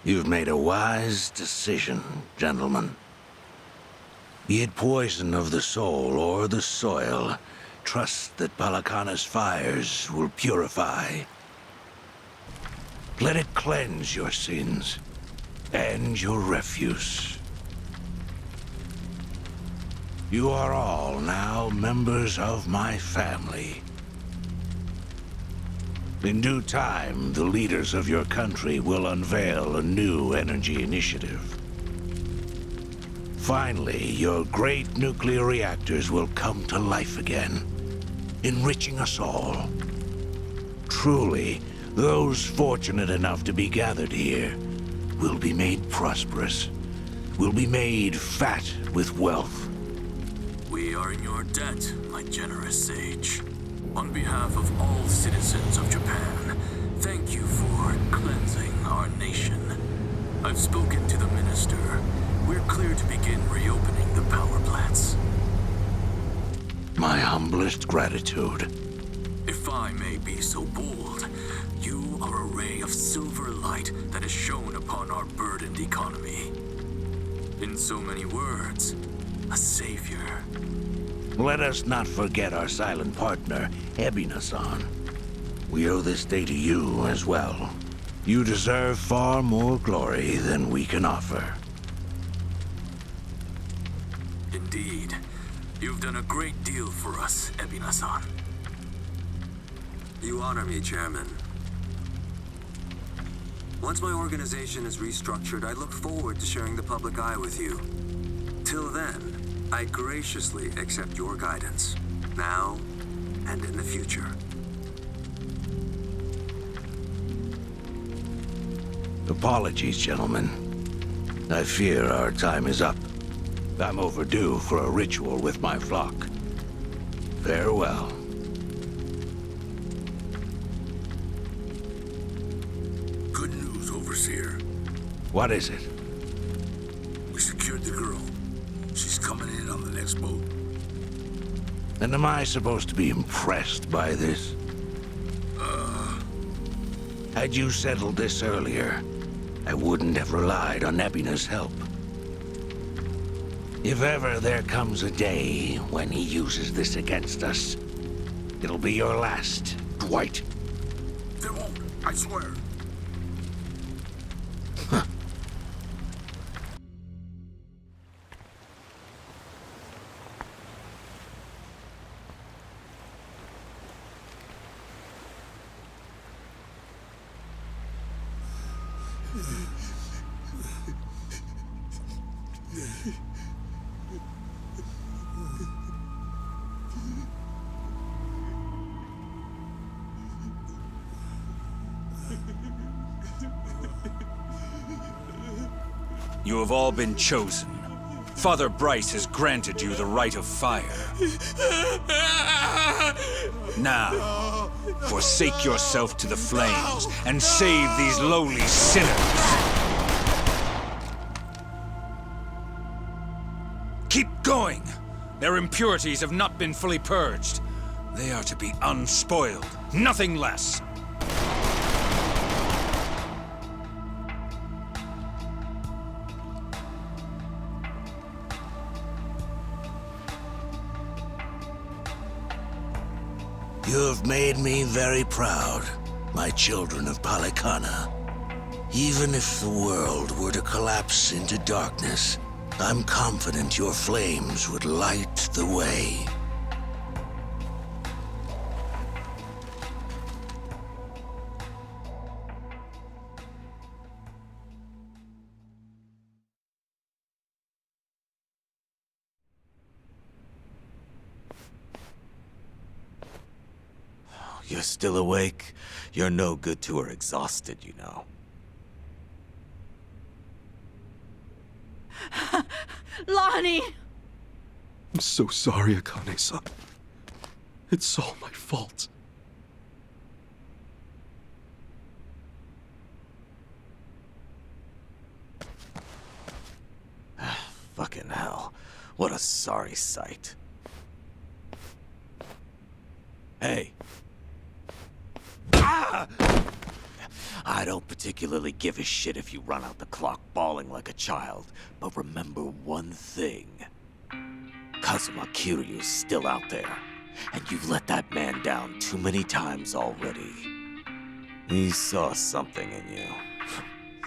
You've made a wise decision, gentlemen. Be it poison of the soul or the soil, trust that Palakana's fires will purify. Let it cleanse your sins and your refuse. You are all now members of my family. In due time, the leaders of your country will unveil a new energy initiative. Finally, your great nuclear reactors will come to life again, enriching us all. Truly, those fortunate enough to be gathered here will be made prosperous, will be made fat with wealth. We are in your debt, my generous sage. On behalf of all citizens of Japan, thank you for cleansing our nation. I've spoken to the minister. We're clear to begin reopening the power plants. My humblest gratitude. If I may be so bold, you are a ray of silver light that is shone upon our burdened economy. In so many words, a savior. Let us not forget our silent partner, Ebina-san. We owe this day to you as well. You deserve far more glory than we can offer. Indeed. You've done a great deal for us, Ebina-san. You honor me, Chairman. Once my organization is restructured, I look forward to sharing the public eye with you. Till then, I graciously accept your guidance, now and in the future. Apologies, gentlemen. I fear our time is up. I'm overdue for a ritual with my flock. Farewell. Good news, Overseer. What is it? We secured the girl. She's coming in on the next boat. And am I supposed to be impressed by this? Had you settled this earlier, I wouldn't have relied on Ebina's help. If ever there comes a day when he uses this against us, it'll be your last, Dwight. There won't, I swear. You have all been chosen. Father Bryce has granted you the right of fire. Now, forsake yourself to the flames and save these lowly sinners. Keep going! Their impurities have not been fully purged. They are to be unspoiled, nothing less. You have made me very proud, my children of Palakana. Even if the world were to collapse into darkness, I'm confident your flames would light the way. You're still awake? You're no good to her exhausted, you know. Lonnie! I'm so sorry, Akane-san. It's all my fault. Fucking hell. What a sorry sight. Hey. Ah! I don't particularly give a shit if you run out the clock bawling like a child, but remember one thing. Kazuma Kiryu's still out there, and you've let that man down too many times already. He saw something in you.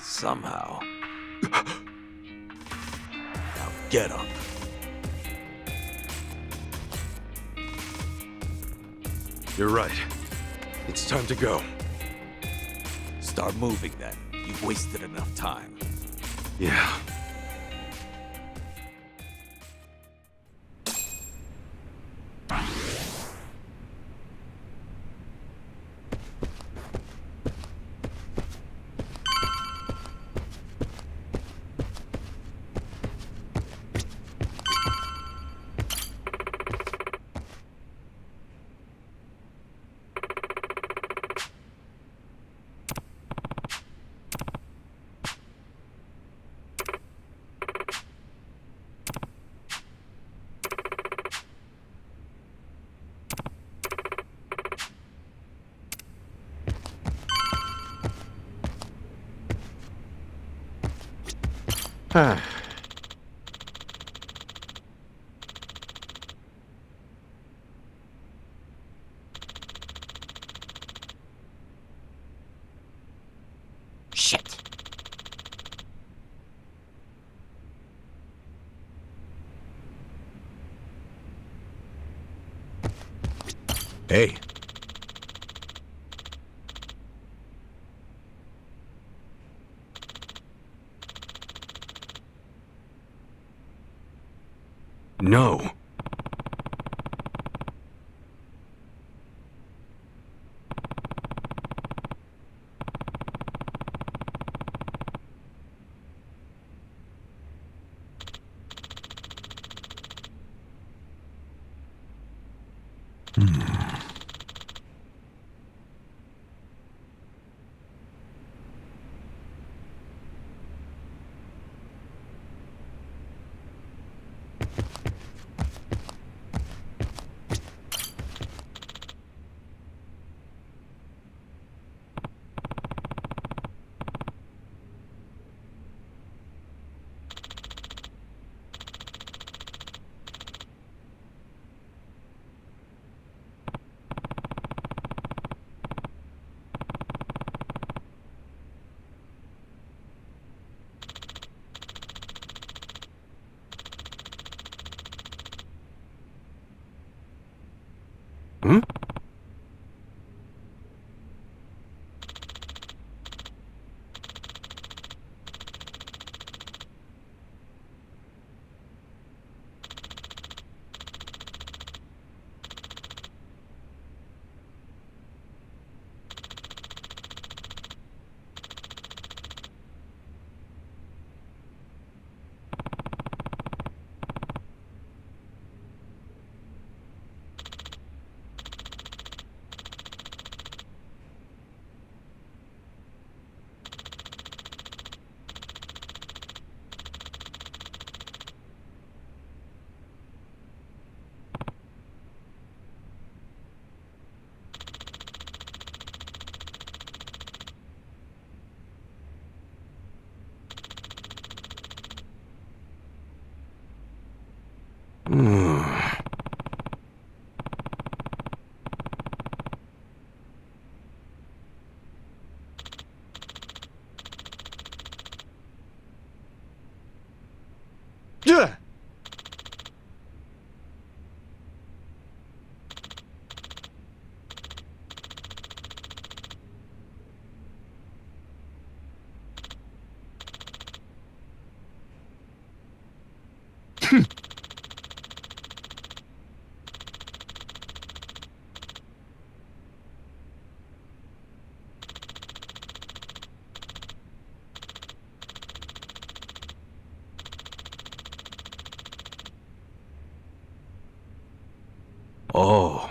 Somehow. Now get up. You're right. It's time to go. Start moving then. You've wasted enough time. Yeah. Shit. Hey. No. Hmm? Yeah. Oh.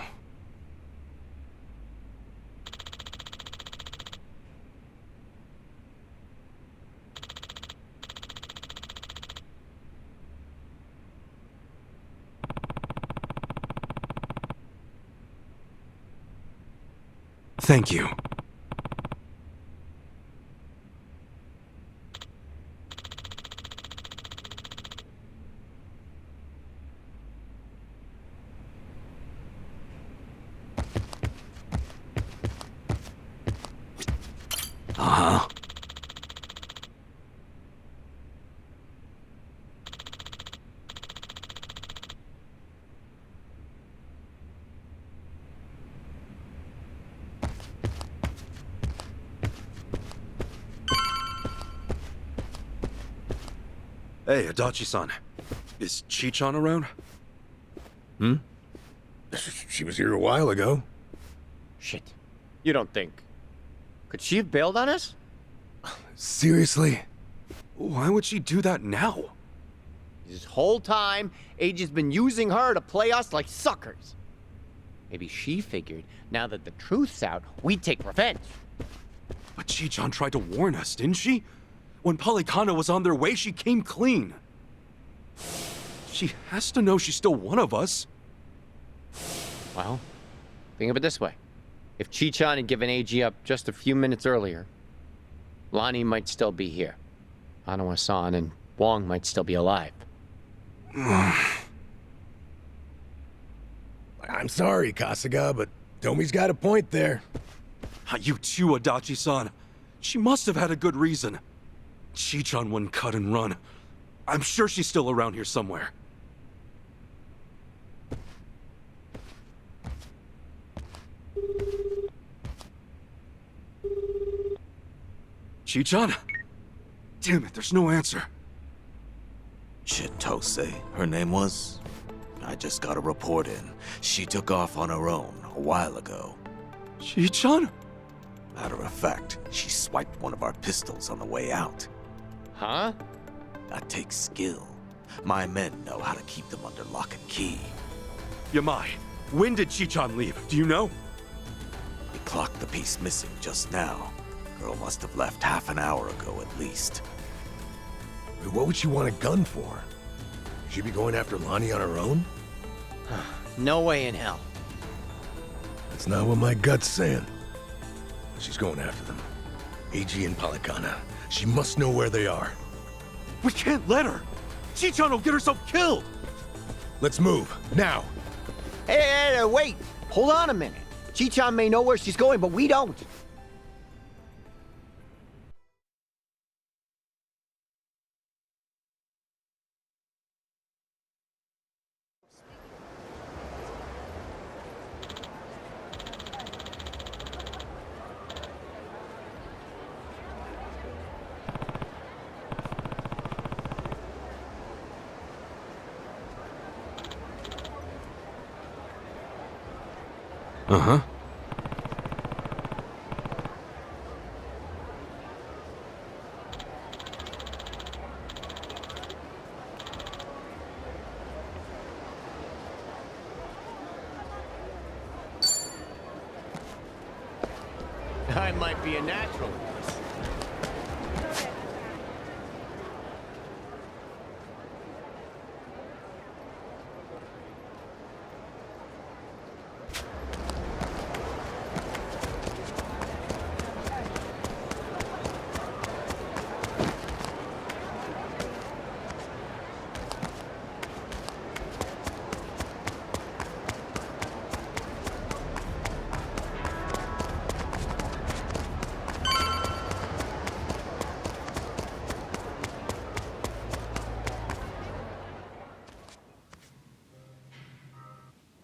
Thank you. Hey, Adachi-san. Is Chi-chan around? She was here a while ago. Shit. You don't think... Could she have bailed on us? Seriously? Why would she do that now? This whole time, Eiji's been using her to play us like suckers. Maybe she figured, now that the truth's out, we'd take revenge. But Chi-chan tried to warn us, didn't she? When Polycana was on their way, she came clean. She has to know she's still one of us. Well, think of it this way. If Chi-chan had given Eiji up just a few minutes earlier, Lonnie might still be here. Hanawa-san and Wong might still be alive. I'm sorry, Kasuga, but Tomi's got a point there. You too, Adachi-san. She must have had a good reason. Chi-chan wouldn't cut and run. I'm sure she's still around here somewhere. Chi-chan? Damn it, there's no answer. Chitose, her name was? I just got a report in. She took off on her own a while ago. Chi-chan? Matter of fact, she swiped one of our pistols on the way out. Huh? That takes skill. My men know how to keep them under lock and key. Yamai, when did Chi-chan leave? Do you know? We clocked the piece missing just now. Girl must have left half an hour ago at least. What would she want a gun for? She'd be going after Lonnie on her own? No way in hell. That's not what my gut's saying. She's going after them. Eiji and Polycana. She must know where they are. We can't let her! Chi-chan will get herself killed! Let's move, now! Hey, wait! Hold on a minute. Chi-chan may know where she's going, but we don't. Uh-huh. I might be a natural at this.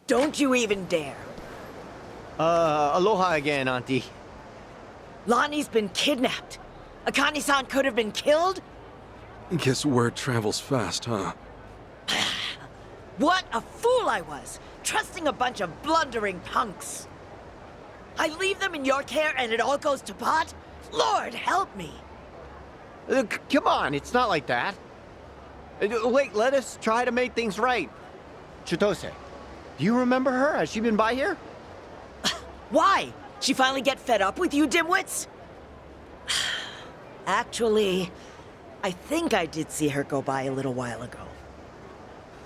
Don't you even dare. Aloha again, Auntie. Lonnie's been kidnapped. Akane-san could have been killed? Guess word travels fast, huh? What a fool I was, trusting a bunch of blundering punks. I leave them in your care and it all goes to pot? Lord help me. Come on, it's not like that. Wait, let us try to make things right. Chitose, do you remember her? Has she been by here? Why? She finally get fed up with you dimwits? Actually, I think I did see her go by a little while ago.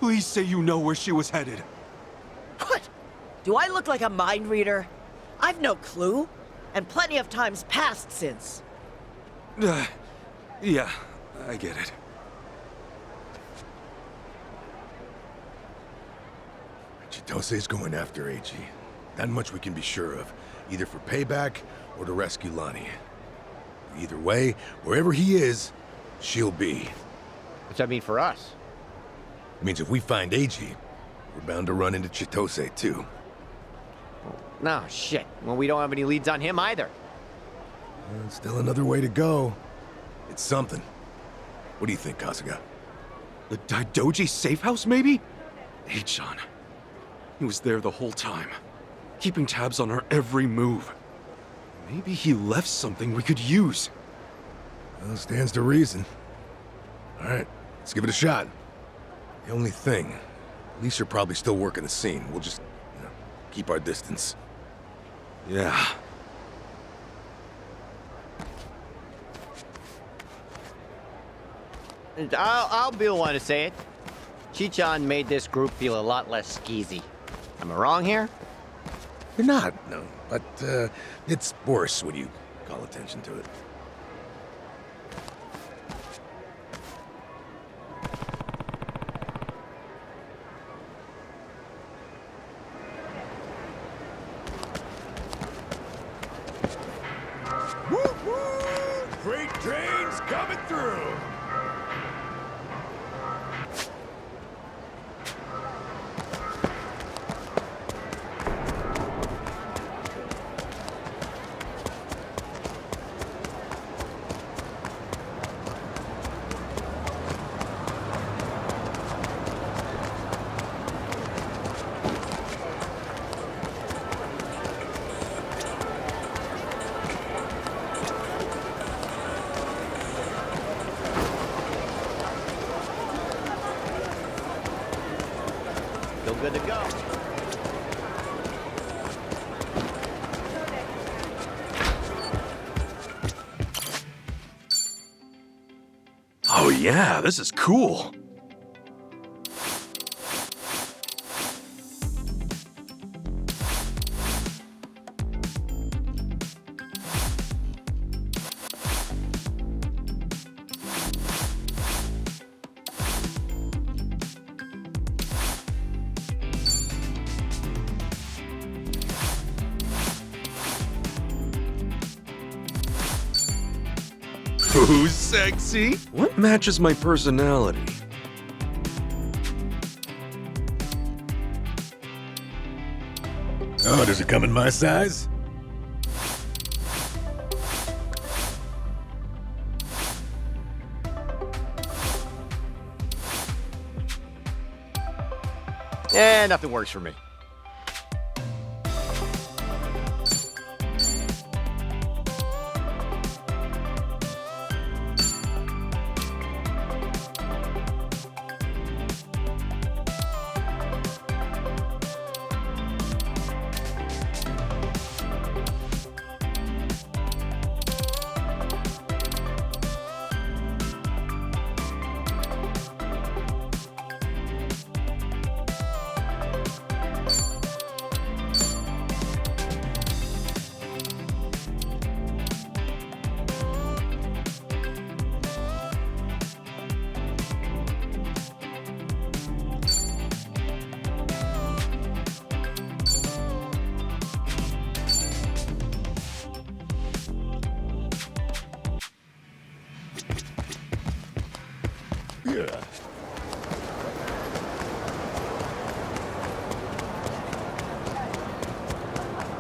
Please say you know where she was headed. What? Do I look like a mind reader? I've no clue, and plenty of times passed since. Yeah, I get it. Chitose's going after Eiji. That much we can be sure of. Either for payback or to rescue Lonnie. Either way, wherever he is, she'll be. What's that mean for us? It means if we find Eiji, we're bound to run into Chitose too. No, shit. Well, we don't have any leads on him either. Still another way to go. It's something. What do you think, Kasuga? The Daidoji safe house, maybe? Achan. He was there the whole time, keeping tabs on our every move. Maybe he left something we could use. Well, stands to reason. All right, let's give it a shot. The only thing, police are probably still working the scene. We'll just, keep our distance. Yeah. I'll be the one to say it. Chichan made this group feel a lot less skeezy. Am I wrong here? You're not, no. But, it's worse when you call attention to it. Woo-hoo! Freight trains coming through! Still good to go. Oh yeah, this is cool. Who's sexy? What matches my personality? Oh, does it come in my size? Nothing works for me.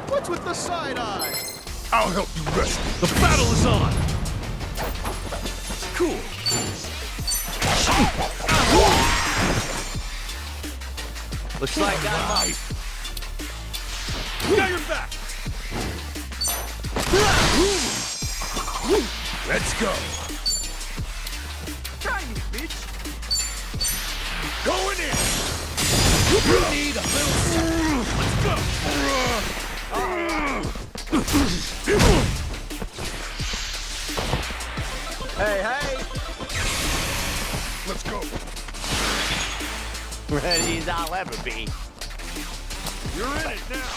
What's with the side eye? I'll help you rest. The battle is on! Cool. Looks like I Got your back. Let's go. Try me, bitch. Going in. You need a little. Let's go. Hey, hey! Let's go. Ready as I'll ever be. You're in it now.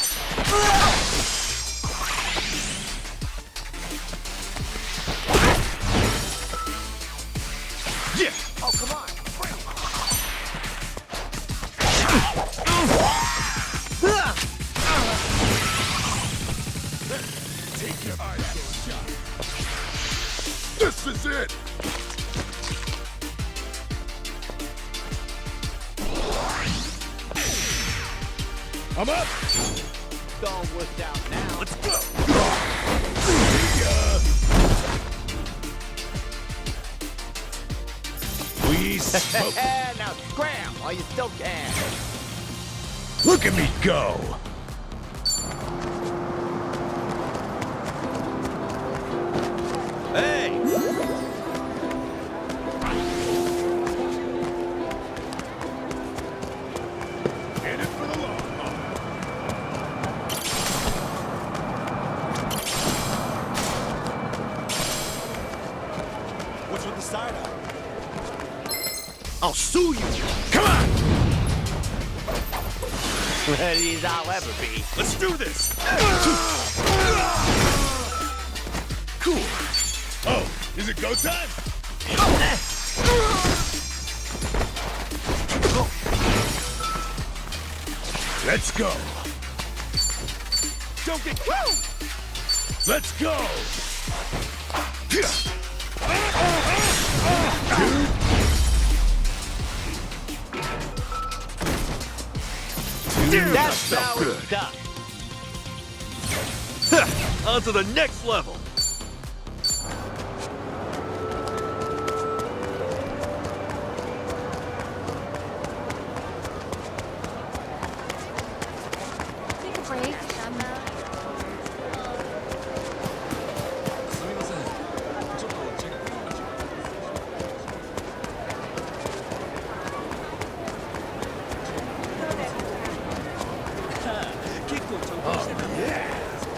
Yeah. Oh, come on. Take your eyes shot. This is it. I'm up. Don't work out now. Let's go. We He's smoking. Now scram while you still can. Look at me go! Hey! In it for the long haul. What's with the side eye? I'll sue you! Come on! Ready as I'll ever be. Let's do this! Cool. Oh, is it go time? Let's go. Don't get. Let's go. That's how it's done. On to the next level! Take a break, Shama.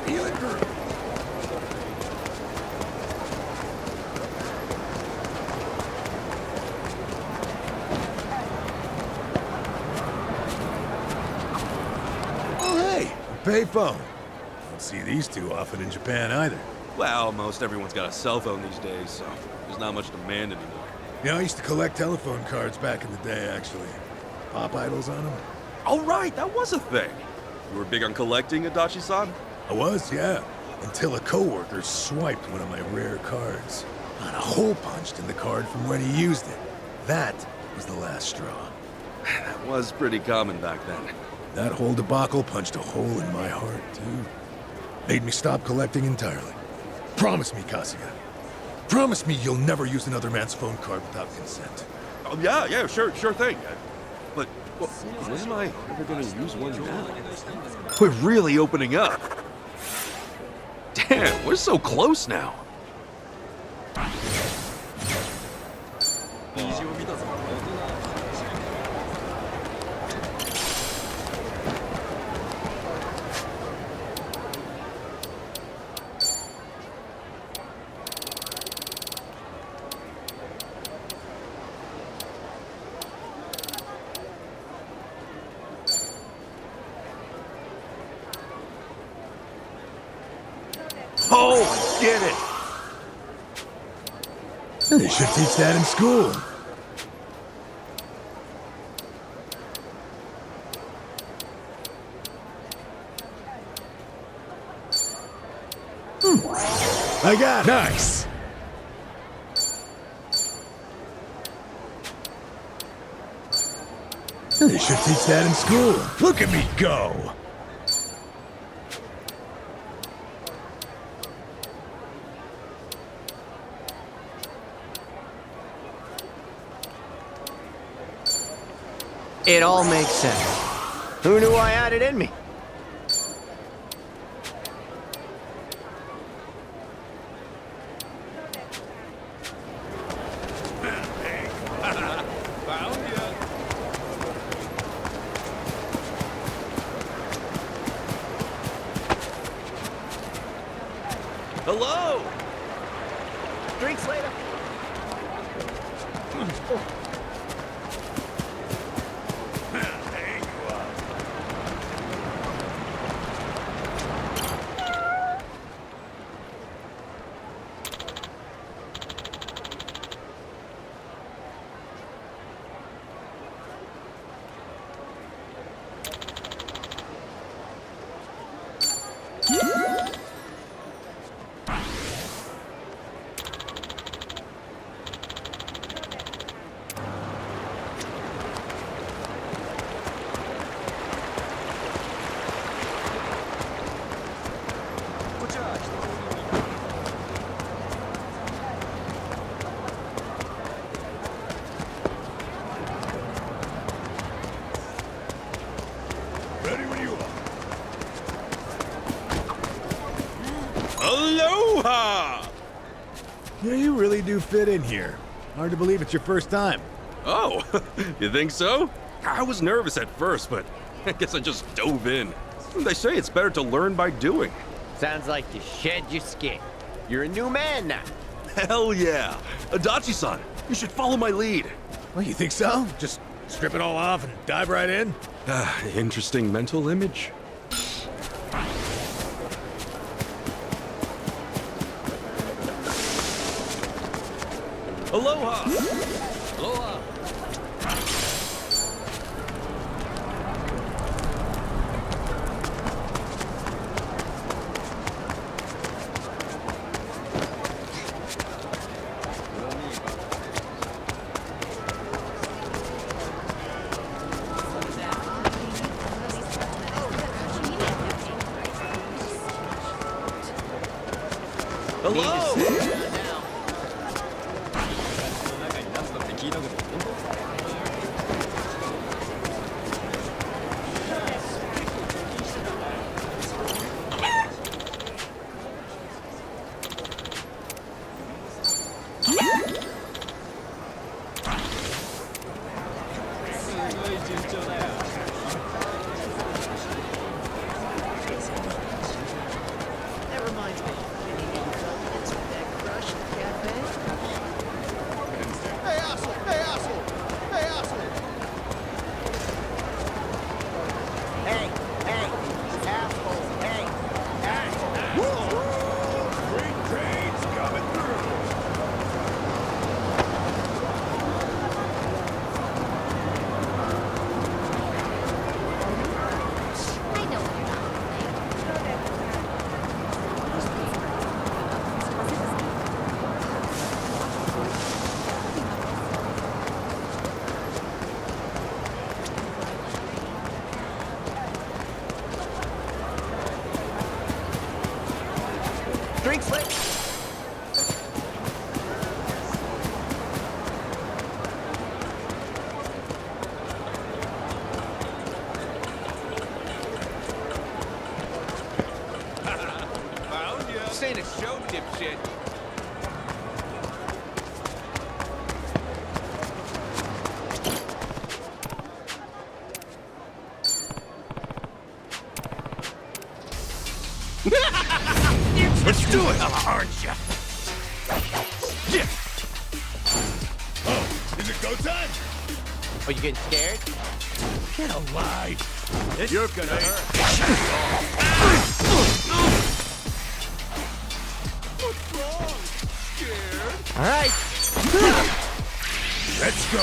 Feel it groove. Oh, hey, a payphone. Don't see these too often in Japan either. Well, most everyone's got a cell phone these days, so there's not much demand anymore. You know, I used to collect telephone cards back in the day, actually. Pop idols on them. Oh, right, that was a thing. You were big on collecting, Adachi-san? I was, yeah. Until a coworker swiped one of my rare cards. Got a hole punched in the card from when he used it. That was the last straw. That was pretty common back then. That whole debacle punched a hole in my heart, too. Made me stop collecting entirely. Promise me, Kasuga. Promise me you'll never use another man's phone card without consent. Oh, yeah, sure thing. But, well, when am I ever gonna use one now? We're really opening up. Damn, we're so close now. Oh, I get it. They should teach that in school. I got it. Nice. They should teach that in school. Look at me go. It all makes sense. Who knew I had it in me? Hello! Drinks later. Aloha! Yeah, you really do fit in here. Hard to believe it's your first time. Oh, you think so? I was nervous at first, but I guess I just dove in. They say it's better to learn by doing. Sounds like you shed your skin. You're a new man now. Hell yeah! Adachi-san, you should follow my lead. Well, you think so? Just strip it all off and dive right in? Interesting mental image. Aloha! Aloha. Drinks lit. Found ya. This ain't a show, dipshit. Let's do it, aren't you? Yeah. Oh, is it go time? Are you getting scared? Get alive. You're gonna hurt. What's wrong? Scared? All right. Let's go.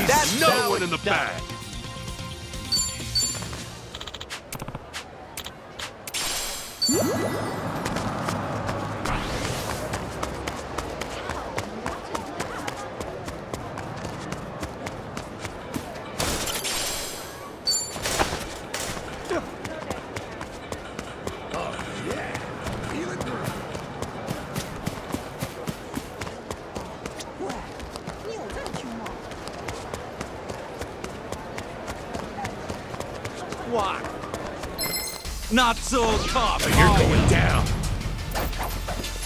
That's No one in the back. What? Not so tough. You're going down.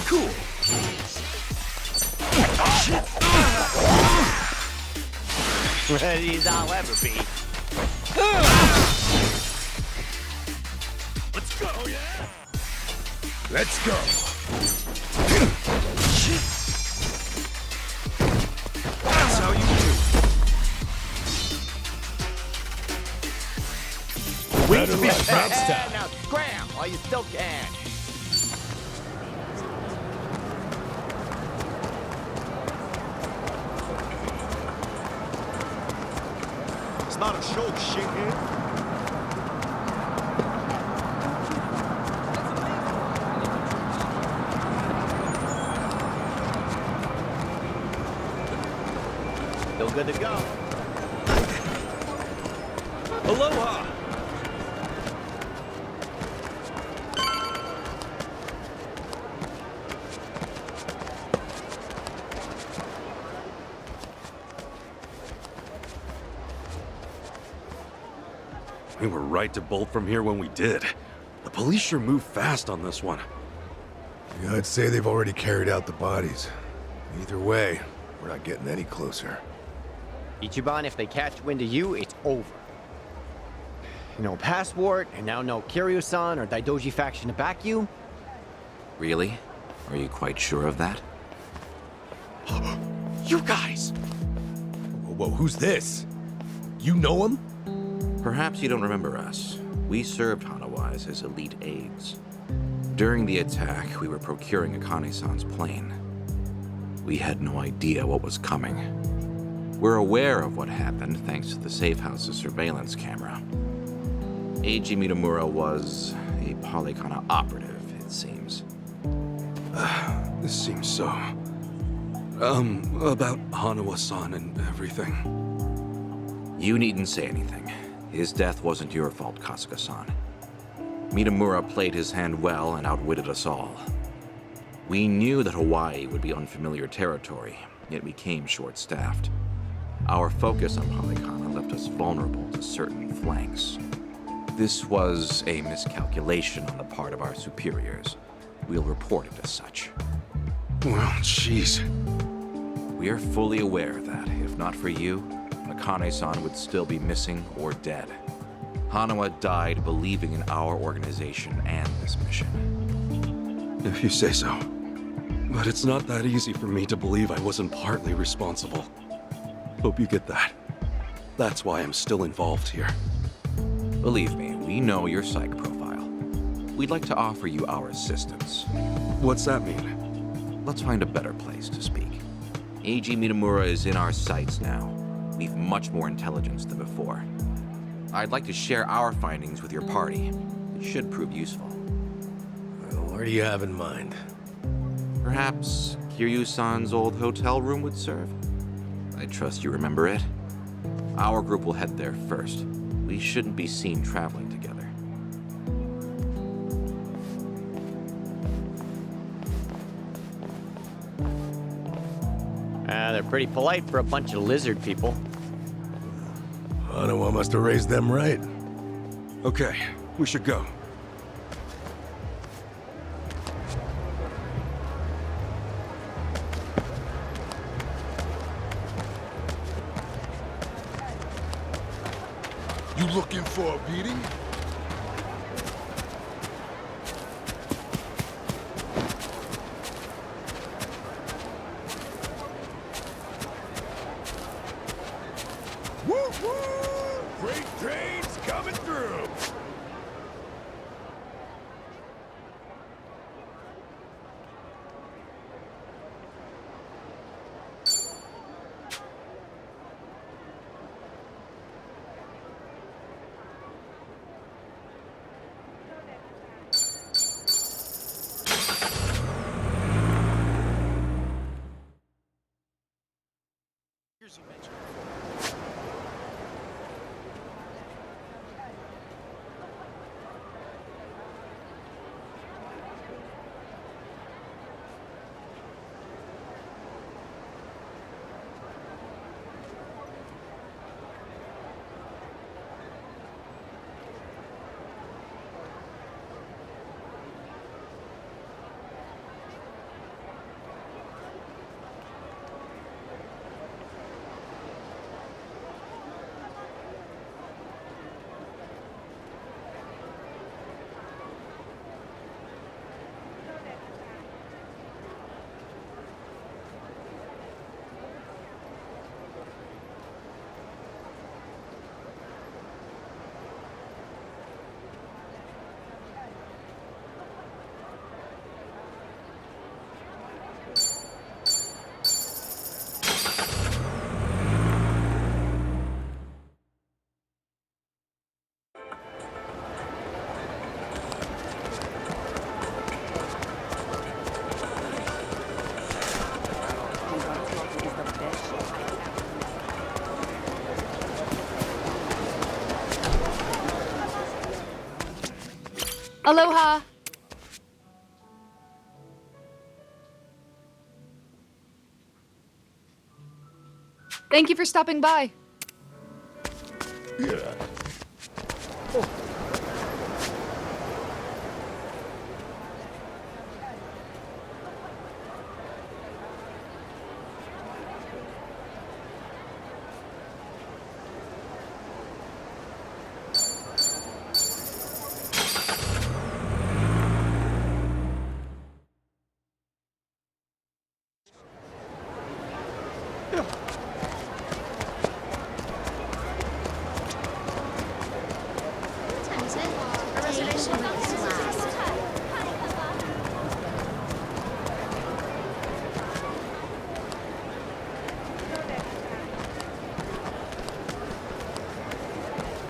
Cool. Ready as I'll ever be. Let's go. Oh, yeah. Let's go. That's how you do. Way to be fast. Now scram while you still can. It's not a show, shithead. Still good to go. Aloha! We were right to bolt from here when we did. The police sure moved fast on this one. Yeah, I'd say they've already carried out the bodies. Either way, we're not getting any closer. Ichiban, if they catch wind of you, it's over. No passport, and now no Kiryu-san or Daidoji faction to back you. Really? Are you quite sure of that? You guys! Whoa, who's this? You know him? Perhaps you don't remember us. We served Hanawais as elite aides. During the attack, we were procuring Akane-san's plane. We had no idea what was coming. We're aware of what happened thanks to the safe house's surveillance camera. Eiji Mitamura was a Polykana operative, it seems. This seems so... about Hanawa-san and everything. You needn't say anything. His death wasn't your fault, Kasuga-san. Mitamura played his hand well and outwitted us all. We knew that Hawaii would be unfamiliar territory, yet we came short-staffed. Our focus on Polykana left us vulnerable to certain flanks. This was a miscalculation on the part of our superiors. We'll report it as such. Well, jeez. We are fully aware that, if not for you, Akane-san would still be missing or dead. Hanawa died believing in our organization and this mission. If you say so. But it's not that easy for me to believe I wasn't partly responsible. Hope you get that. That's why I'm still involved here. Believe me, we know your psych profile. We'd like to offer you our assistance. What's that mean? Let's find a better place to speak. Eiji Mitamura is in our sights now. We've much more intelligence than before. I'd like to share our findings with your party. It should prove useful. Well, where do you have in mind? Perhaps Kiryu-san's old hotel room would serve? I trust you remember it. Our group will head there first. We shouldn't be seen traveling together. They're pretty polite for a bunch of lizard people. Hanawa must have raised them right. Okay, we should go. You looking for a beating? Woo-hoo! Freight trains coming through! Aloha! Thank you for stopping by. Yeah. Oh.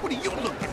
What are you looking at?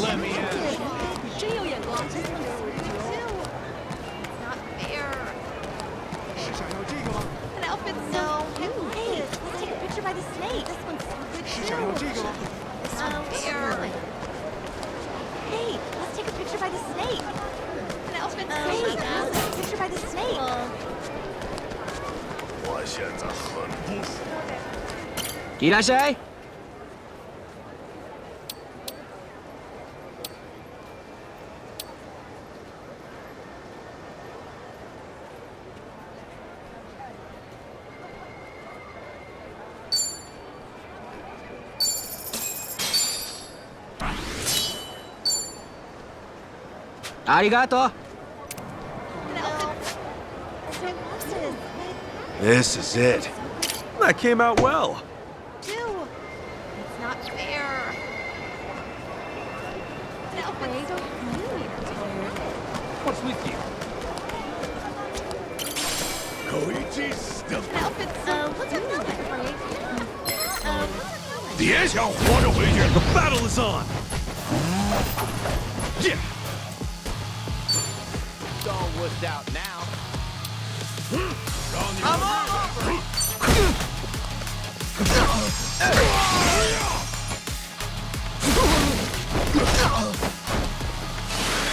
Let me out. An outfit so cute. Hey, let's take a picture by the snake. This one's so good too. It's not fair. Hey, let's take a picture by the snake. An outfit so cute. Let's take a picture by the snake. 我现在很不服。いらっしゃい。ありがとう。 This is it. That came out well. It's not fair. An outfit so cute. What's with you? Koichi's still. An outfit so what's up now, Partie? 别想活着回去。 The battle is on. Yeah. It's all wussed out now.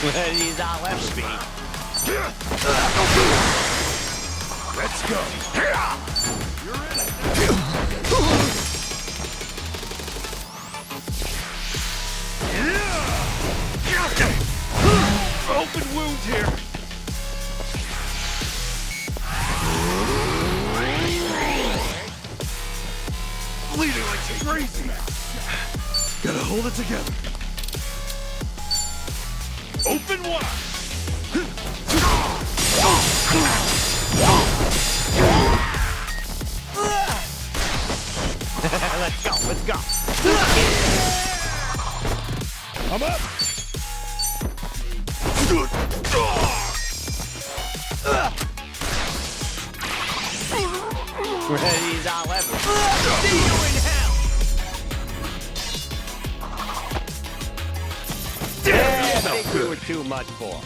Well, he's all left speed. Let's go. Open wound here. Bleeding like crazy. Gotta hold it together. Open wide. Let's go, let's go. I'm up. He's all ever. See you in hell. Yeah, I think we were too much for.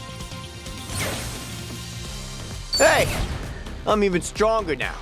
Hey, I'm even stronger now.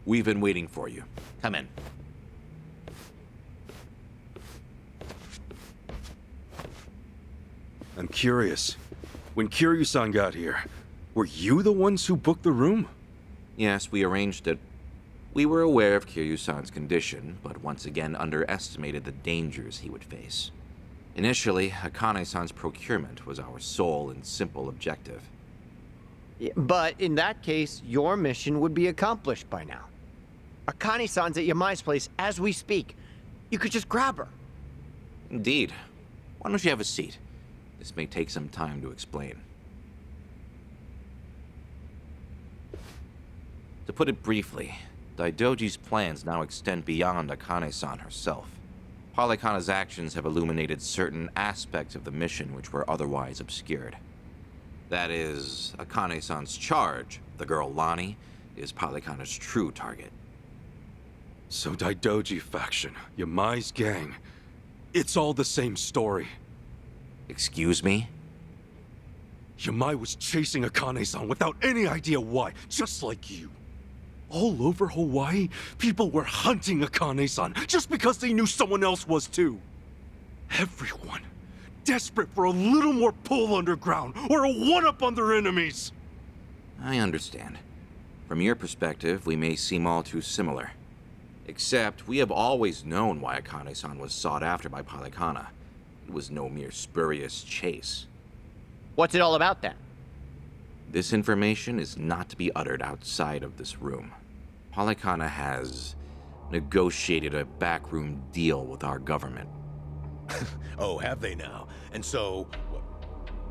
We've been waiting for you. Come in. I'm curious. When Kiryu-san got here, were you the ones who booked the room? Yes, we arranged it. We were aware of Kiryu-san's condition, but once again underestimated the dangers he would face. Initially, Akane-san's procurement was our sole and simple objective. But in that case, your mission would be accomplished by now. Akane-san's at Yamai's place as we speak. You could just grab her. Indeed. Why don't you have a seat? This may take some time to explain. To put it briefly, Daidoji's plans now extend beyond Akane-san herself. Polykhana's actions have illuminated certain aspects of the mission which were otherwise obscured. That is, Akane-san's charge, the girl Lani, is Polykhana's true target. So Daidoji faction, Yamai's gang, it's all the same story. Excuse me? Yamai was chasing Akane-san without any idea why, just like you. All over Hawaii, people were hunting Akane-san just because they knew someone else was too. Everyone, desperate for a little more pull underground or a one-up on their enemies. I understand. From your perspective, we may seem all too similar. Except, we have always known why Akane-san was sought after by Polykhana. It was no mere spurious chase. What's it all about then? This information is not to be uttered outside of this room. Polykhana has negotiated a backroom deal with our government. Oh, have they now? And so,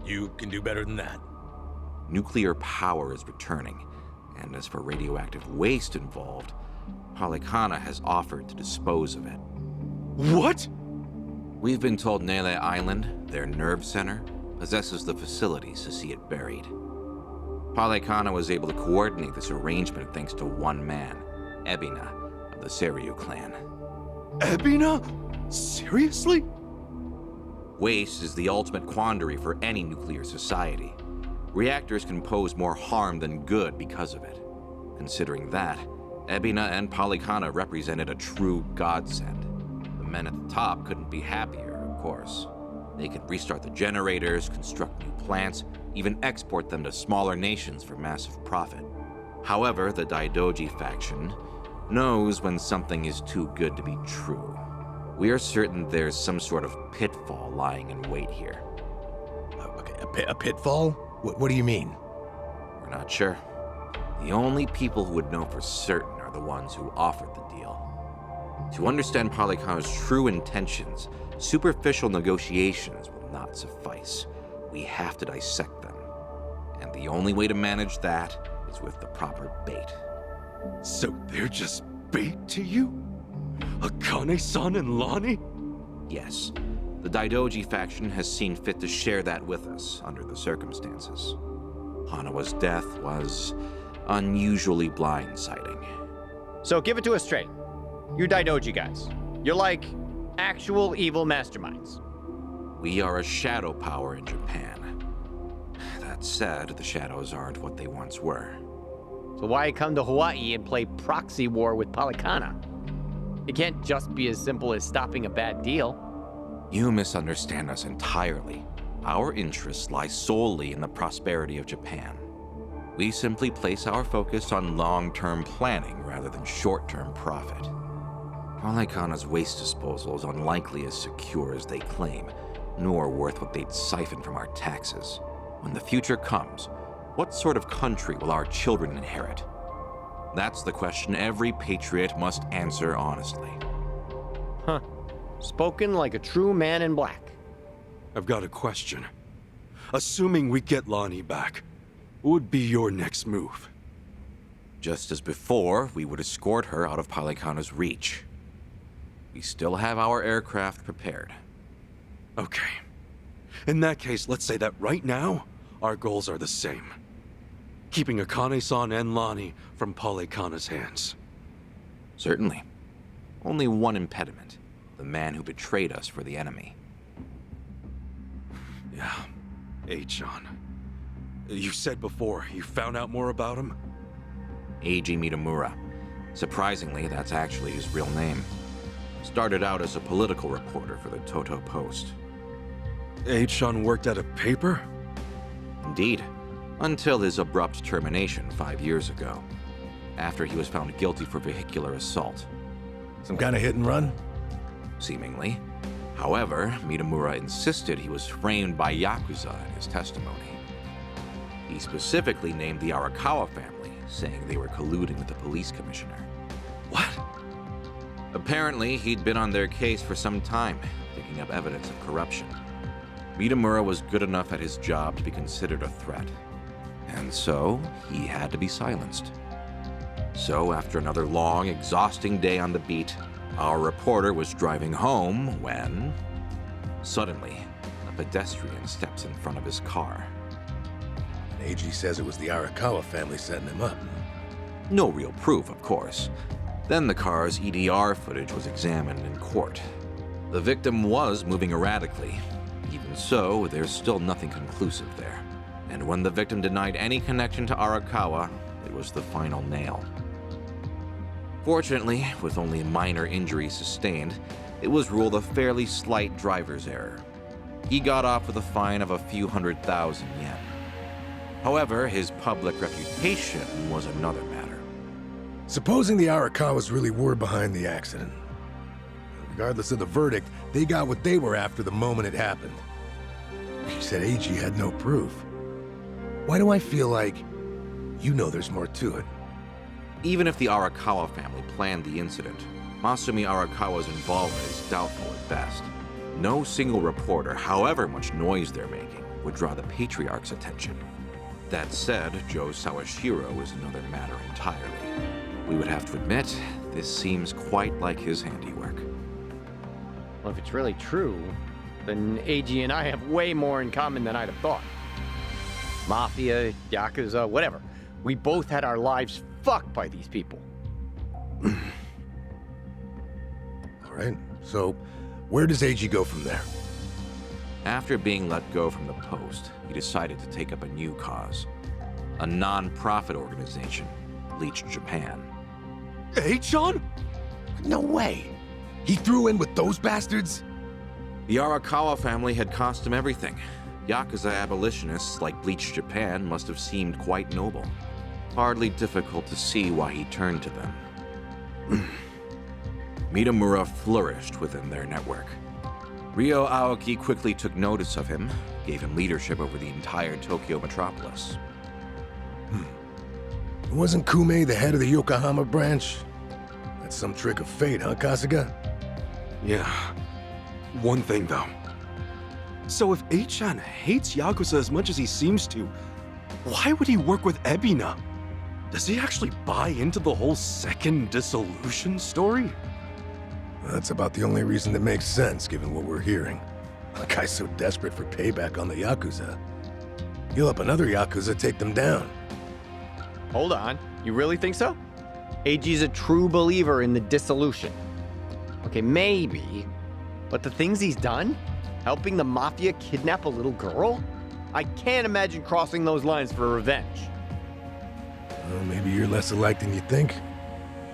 you can do better than that? Nuclear power is returning, and as for radioactive waste involved, Polykhana has offered to dispose of it. What? We've been told Nele Island, their nerve center, possesses the facilities to see it buried. Polykhana was able to coordinate this arrangement thanks to one man, Ebina, of the Seiryu clan. Ebina? Seriously? Waste is the ultimate quandary for any nuclear society. Reactors can pose more harm than good because of it. Considering that, Ebina and Polykhana represented a true godsend. The men at the top couldn't be happier, of course. They could restart the generators, construct new plants, even export them to smaller nations for massive profit. However, the Daidoji faction knows when something is too good to be true. We are certain there's some sort of pitfall lying in wait here. Okay, a pitfall? What do you mean? We're not sure. The only people who would know for certain are the ones who offered the deal. To understand Polykhana's true intentions, superficial negotiations will not suffice. We have to dissect them. And the only way to manage that is with the proper bait. So they're just bait to you? Akane-san and Lani? Yes. The Daidoji faction has seen fit to share that with us under the circumstances. Hanawa's death was unusually blindsiding. So give it to us straight. You Daidoji guys. You're like actual evil masterminds. We are a shadow power in Japan. That said, the shadows aren't what they once were. So why come to Hawaii and play proxy war with Polykhana? It can't just be as simple as stopping a bad deal. You misunderstand us entirely. Our interests lie solely in the prosperity of Japan. We simply place our focus on long-term planning rather than short-term profit. Polykhana's waste disposal is unlikely as secure as they claim, nor worth what they'd siphon from our taxes. When the future comes, what sort of country will our children inherit? That's the question every patriot must answer honestly. Huh. Spoken like a true man in black. I've got a question. Assuming we get Lani back, what would be your next move? Just as before, we would escort her out of Polykhana's reach. We still have our aircraft prepared. Okay. In that case, let's say that right now, our goals are the same. Keeping Akane-san and Lani from Polykhana's hands. Certainly. Only one impediment. The man who betrayed us for the enemy. Yeah. Achan. You said before, you found out more about him? Eiji Mitamura. Surprisingly, that's actually his real name. Started out as a political reporter for the Toto Post. H-Chan worked at a paper? Indeed, until his abrupt termination 5 years ago, after he was found guilty for vehicular assault. Some kind of hit and run? Seemingly. However, Mitamura insisted he was framed by Yakuza in his testimony. He specifically named the Arakawa family, saying they were colluding with the police commissioner. What? Apparently, he'd been on their case for some time, picking up evidence of corruption. Mitamura was good enough at his job to be considered a threat, and so he had to be silenced. So, after another long, exhausting day on the beat, our reporter was driving home when, suddenly, a pedestrian steps in front of his car. And AG says it was the Arakawa family setting him up. No real proof, of course. Then the car's EDR footage was examined in court. The victim was moving erratically. Even so, there's still nothing conclusive there. And when the victim denied any connection to Arakawa, it was the final nail. Fortunately, with only minor injuries sustained, it was ruled a fairly slight driver's error. He got off with a fine of a few 100,000 yen. However, his public reputation was another matter. Supposing the Arakawas really were behind the accident. Regardless of the verdict, they got what they were after the moment it happened. She said AG had no proof. Why do I feel like you know there's more to it? Even if the Arakawa family planned the incident, Masumi Arakawa's involvement is doubtful at best. No single reporter, however much noise they're making, would draw the Patriarch's attention. That said, Joe Sawashiro is another matter entirely. We would have to admit, this seems quite like his handiwork. Well, if it's really true, then AG and I have way more in common than I'd have thought. Mafia, Yakuza, whatever. We both had our lives fucked by these people. All right, so where does AG go from there? After being let go from the post, he decided to take up a new cause. A non-profit organization, Bleach Japan. H-Chan? No way! He threw in with those bastards? The Arakawa family had cost him everything. Yakuza abolitionists like Bleach Japan must have seemed quite noble. Hardly difficult to see why he turned to them. Mitamura flourished within their network. Ryo Aoki quickly took notice of him, gave him leadership over the entire Tokyo metropolis. Wasn't Kume the head of the Yokohama branch? That's some trick of fate, huh, Kasuga? Yeah. One thing, though. So if H-Chan hates Yakuza as much as he seems to, why would he work with Ebina? Does he actually buy into the whole second dissolution story? That's about the only reason that makes sense, given what we're hearing. A guy's so desperate for payback on the Yakuza. He'll help another Yakuza take them down. Hold on, you really think so? AG's a true believer in the dissolution. Okay, maybe, but the things he's done? Helping the Mafia kidnap a little girl? I can't imagine crossing those lines for revenge. Well, maybe you're less alike than you think.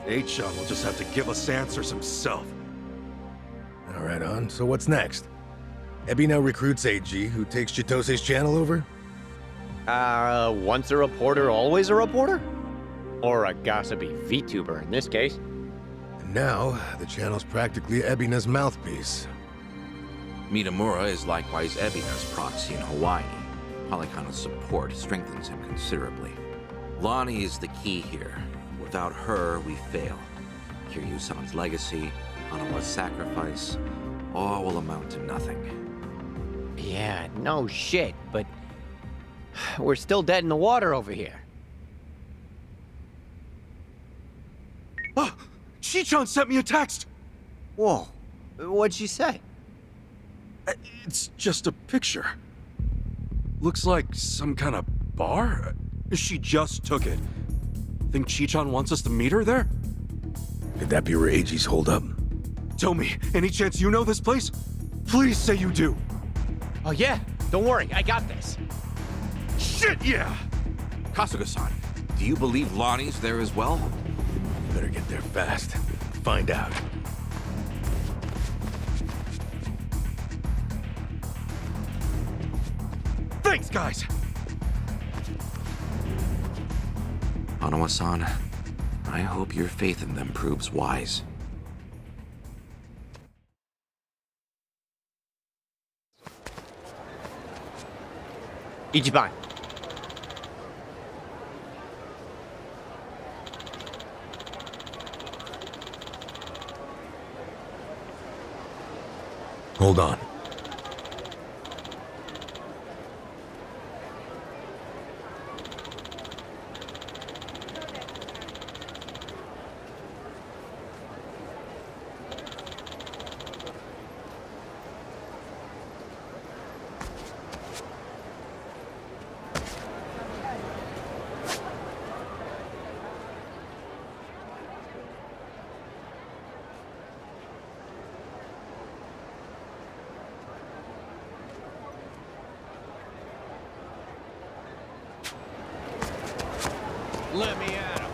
H-Chan will just have to give us answers himself. All right, on. So what's next? Ebina recruits AG, who takes Chitose's channel over? Once a reporter, always a reporter? Or a gossipy VTuber in this case. And now, the channel's practically Ebina's mouthpiece. Mitamura is likewise Ebina's proxy in Hawaii. Polycona's support strengthens him considerably. Lonnie is the key here. Without her, we fail. Kiryu-san's legacy, Hanawa's sacrifice, all will amount to nothing. Yeah, no shit, but we're still dead in the water over here. Oh, Chi-chan sent me a text! Whoa, what'd she say? It's just a picture. Looks like some kind of bar? She just took it. Think Chi-chan wants us to meet her there? Could that be where AG's hold up? Tell me, any chance you know this place? Please say you do. Oh yeah, don't worry, I got this. Shit, yeah! Kasuga-san, do you believe Lonnie's there as well? Better get there fast. Find out. Thanks, guys! Hanawa-san, I hope your faith in them proves wise. Ichiban. Hold on. Let me at him.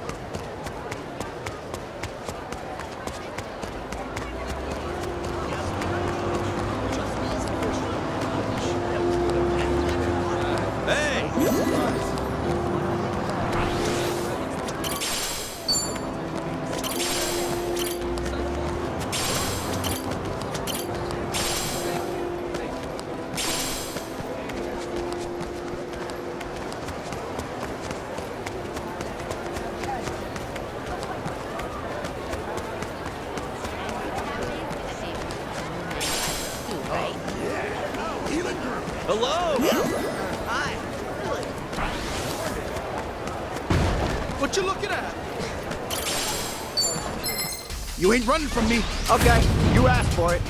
Hello! Hi. What you looking at? You ain't running from me. Okay, you asked for it.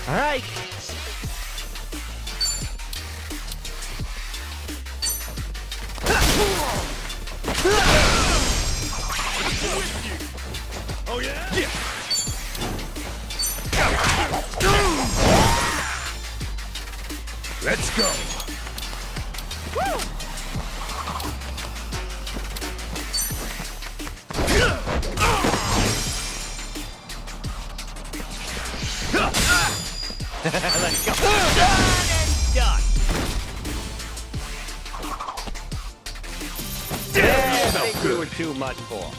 All right. Oh yeah? Yeah. Let's go. Let's go. Done and done. I think we were too much for.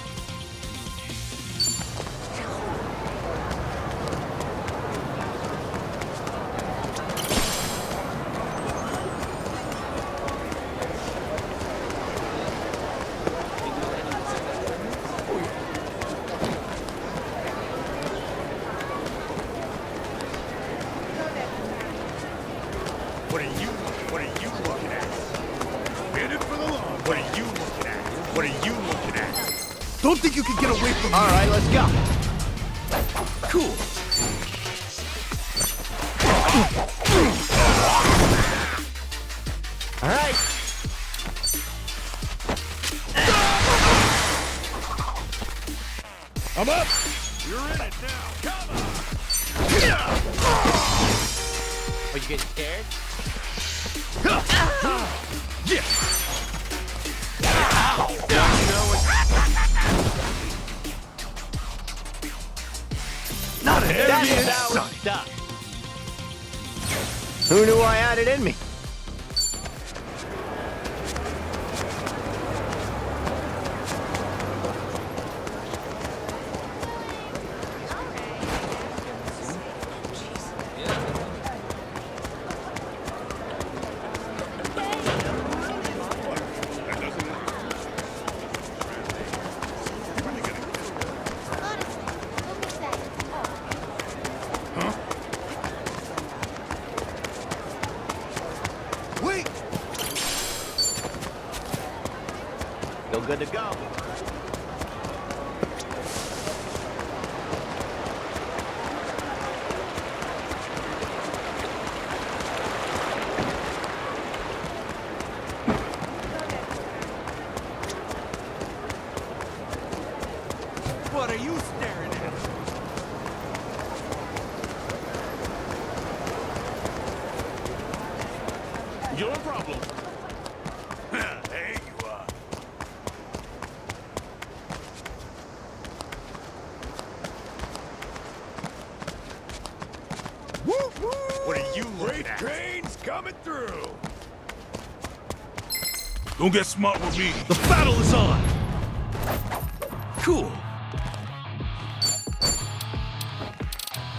What are you looking at? In it for the long. What are you looking at? What are you looking at? Don't think you can get away from me. All right, let's go. Cool. All right. I'm up. You're in it now. Come on. Are you getting scared? Yeah. Not an enemy in That's our sight. stuff. Who knew I had it in me? Wait. Still good to go. What are you staring at? Your problem. There you are. What are you looking Great at? trains coming through. Don't get smart with me. The battle is on! Cool.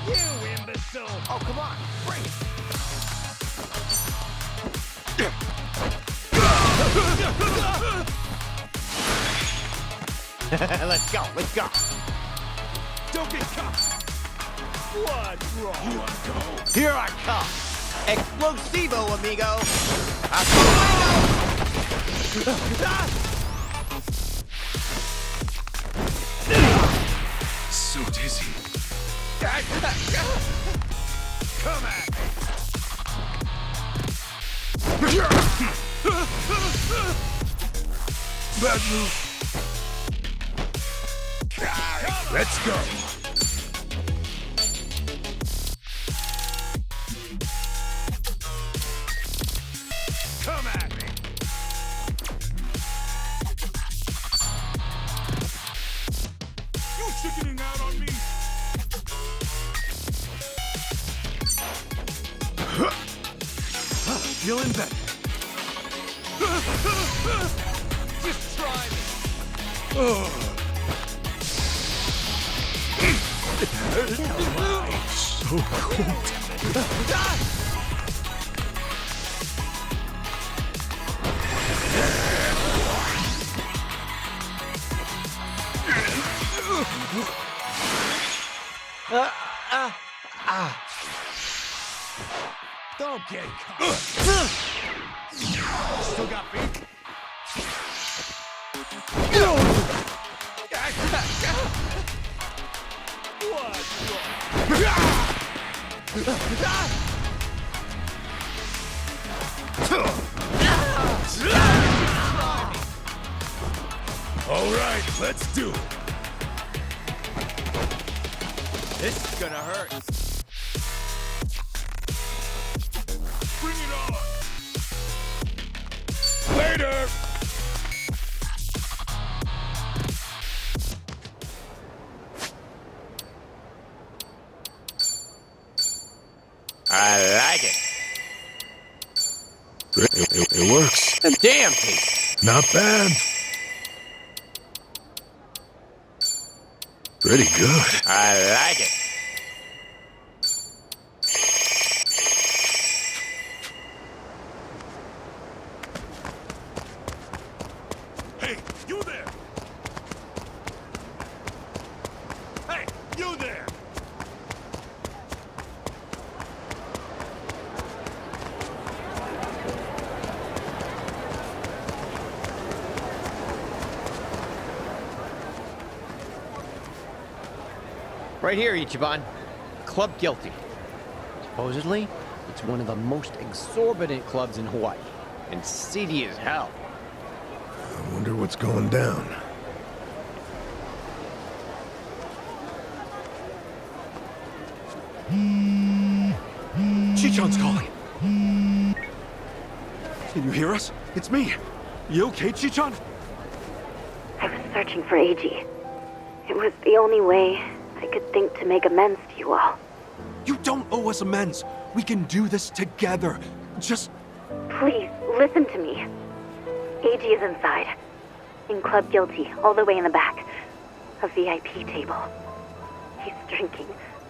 You imbecile! Oh, come on, bring it. Let's go, let's go. Don't get caught! What's wrong? You wanna go? Here I come. Explosivo, amigo. So dizzy. Come at me! Bad move. Let's go. Come at me! You chickening out on me? Feeling better. Just try me! So cold. Don't get caught! Still got feet? All right, let's do it. This is gonna hurt. Bring it on! Later. I like it. It works. A damn piece. Not bad. Pretty good. I like it. Hey, you there! Hey, you there! Right here, Ichiban. Club Guilty. Supposedly, it's one of the most exorbitant clubs in Hawaii. And seedy as hell. I wonder what's going down. Chichan's calling. Can you hear us? It's me. You okay, Chichan? I was searching for AG. It was the only way I could think to make amends to you all. You don't owe us amends. We can do this together. Just... Please, listen to me. AG is inside. In Club Guilty, all the way in the back. A VIP table. He's drinking,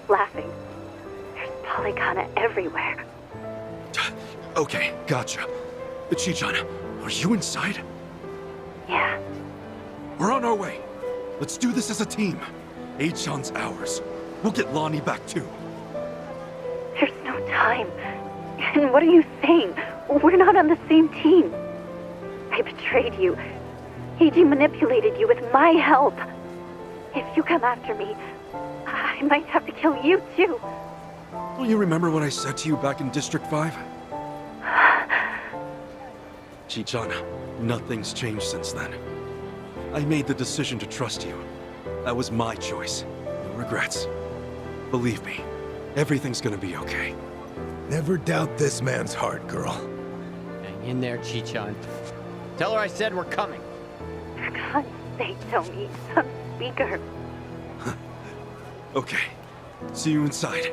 laughing. There's polygana everywhere. Okay, gotcha. Chichan, are you inside? Yeah. We're on our way. Let's do this as a team. Achan's ours. We'll get Lonnie back too. There's no time. And what are you saying? We're not on the same team. I betrayed you. AG manipulated you with my help. If you come after me, I might have to kill you too. Don't you remember what I said to you back in District 5? Chichan, nothing's changed since then. I made the decision to trust you. That was my choice. No regrets. Believe me, everything's gonna be okay. Never doubt this man's heart, girl. Hang in there, Chichan. Tell her I said we're coming. For God's sake, Tony, some speaker. Okay. See you inside.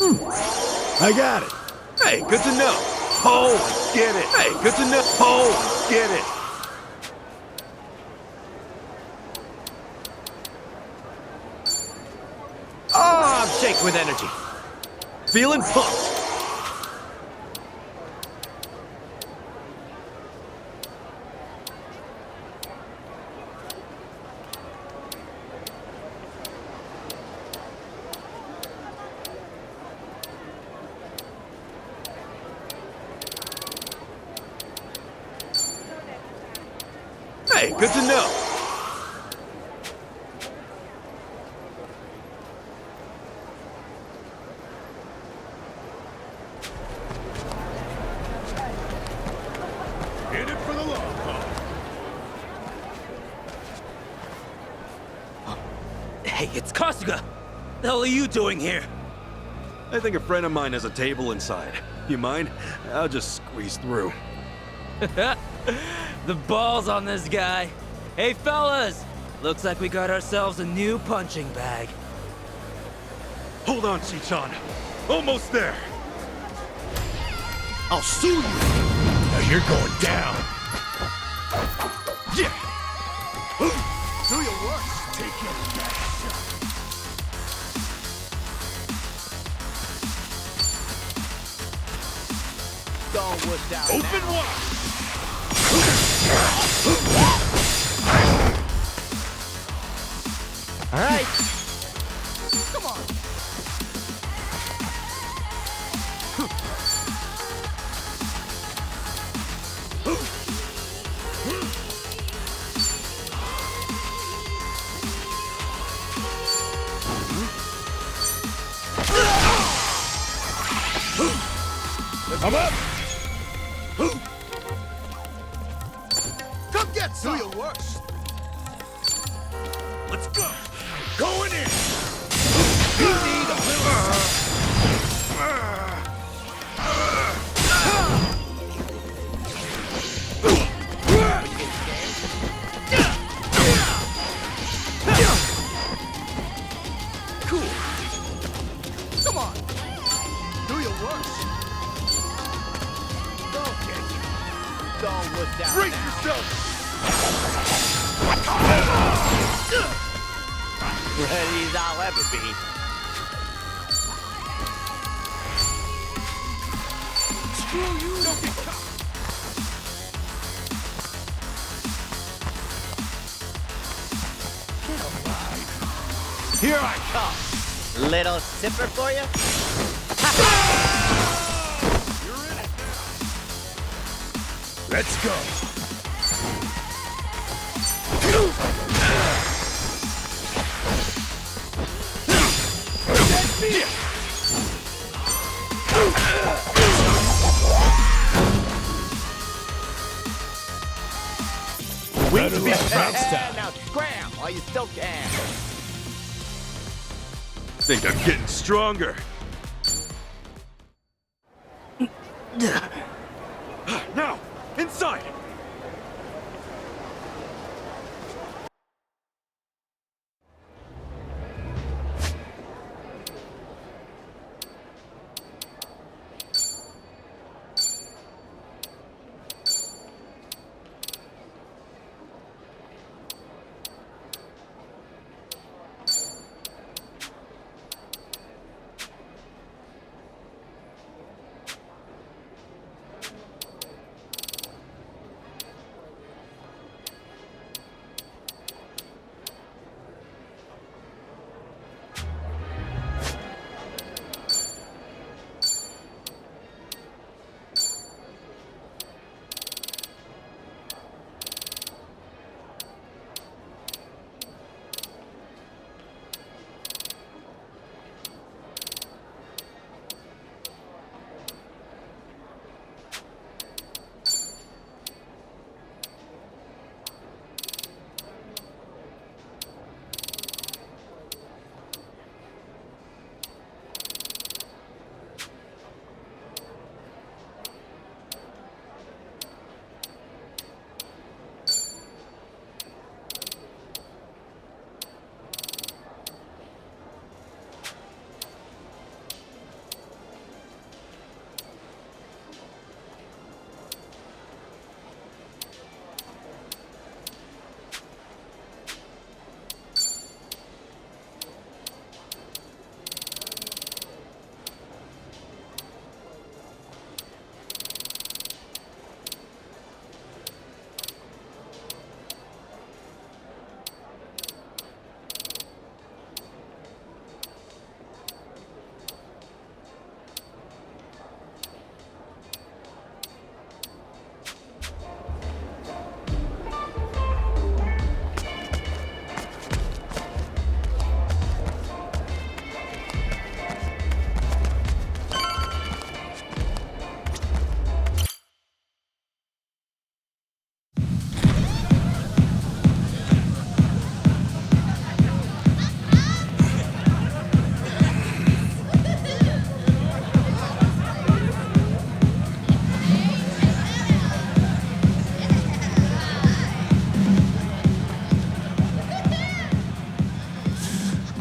I got it. Hey, good to know. Oh, I get it. Hey, good to know. Oh, I get it. Oh, I'm shaking with energy. Feeling pumped. Hey, good to know. In it for the long haul. Hey, it's Kasuga! The hell are you doing here? I think a friend of mine has a table inside. You mind? I'll just squeeze through. The balls on this guy. Hey, fellas! Looks like we got ourselves a new punching bag. Hold on, Chichan. Almost there. I'll sue you. Now you're going down. Yeah. Do your worst. Take your best shot. Don't look down. Open wide. All right. Come on. I'm up. Come get some. Do your worst. Let's go. Going in. You need a little. Cool. Come on. Do your worst. Don't look down. Brace now. yourself. Ready as I'll ever be. Screw you. Don't get caught. Here I come. Little sipper for you? You're in it now. Let's go. Wings be now scram while you still can. Think I'm getting stronger. Now, inside.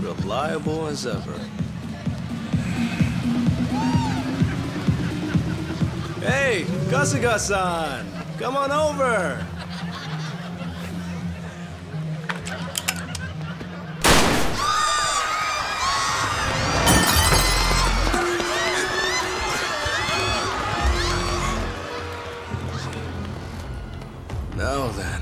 Reliable as ever. Hey, Kasuga-san! Come on over! Now then.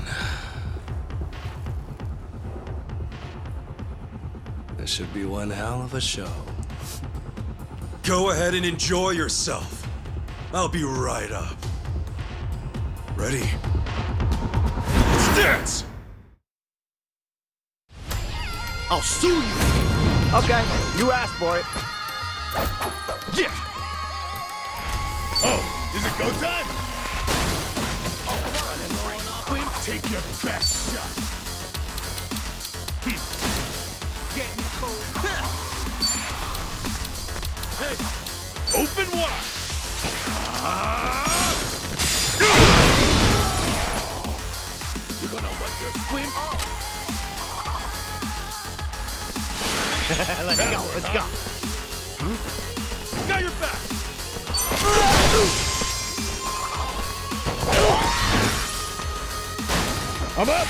This should be one hell of a show. Go ahead and enjoy yourself. I'll be right up. Ready? Let's dance! I'll sue you! Okay, you asked for it. Yeah! Oh, is it go time? Take your best shot. Getting cold. Hey, open wide. You're gonna want your swim? Let's go, let's go. Got your back. I'm up!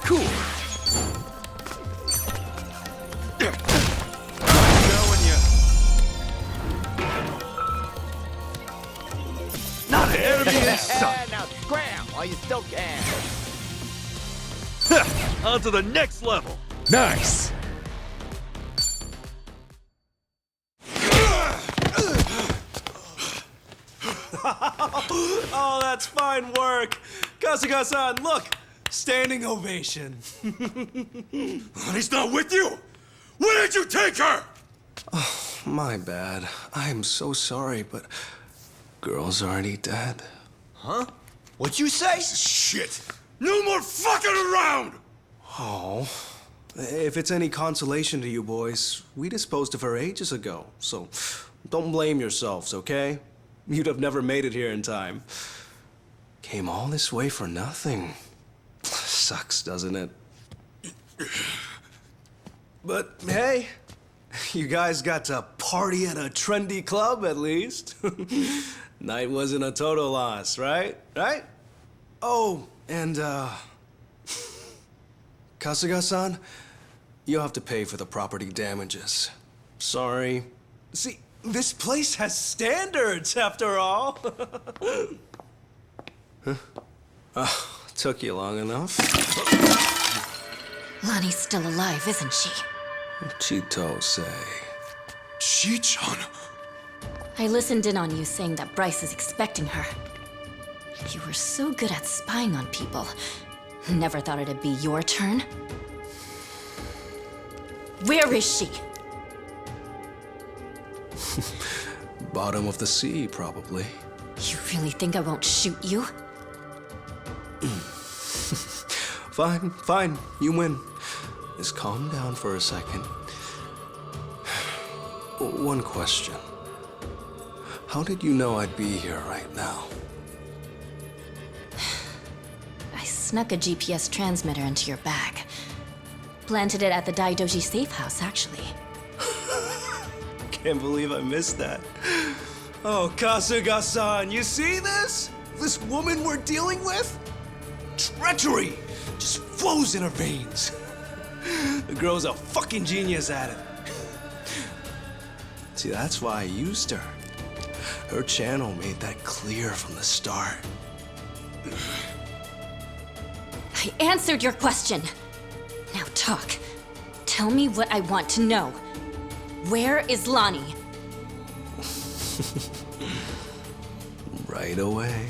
Cool. Not an enemy in sight. Now scram while you still can. On to the next level. Nice. Oh, that's fine work. Kasuga-san, look. Standing ovation. He's not with you? Where did you take her? Oh, my bad. I am so sorry, but girl's already dead. Huh? What'd you say? Shit. No more fucking around! Oh. If it's any consolation to you boys, we disposed of her ages ago, so don't blame yourselves, okay? You'd have never made it here in time. Came all this way for nothing. Sucks, doesn't it? But hey, you guys got to party at a trendy club at least. Night wasn't a total loss, right? Right? Oh, and Kasuga-san, you'll have to pay for the property damages. Sorry. See, this place has standards, after all. Huh? Took you long enough. Lonnie's still alive, isn't she? Chito say. Chi-chan? I listened in on you saying that Bryce is expecting her. You were so good at spying on people. Never thought it'd be your turn. Where is she? Bottom of the sea, probably. You really think I won't shoot you? Fine, fine. You win. Just calm down for a second. One question. How did you know I'd be here right now? I snuck a GPS transmitter into your bag. Planted it at the Daidoji safe house, actually. Can't believe I missed that. Oh, Kasuga-san, you see this? This woman we're dealing with? Treachery just flows in her veins. The girl's a fucking genius at it. See, that's why I used her. Her channel made that clear from the start. I answered your question. Now talk. Tell me what I want to know. Where is Lonnie? Right away.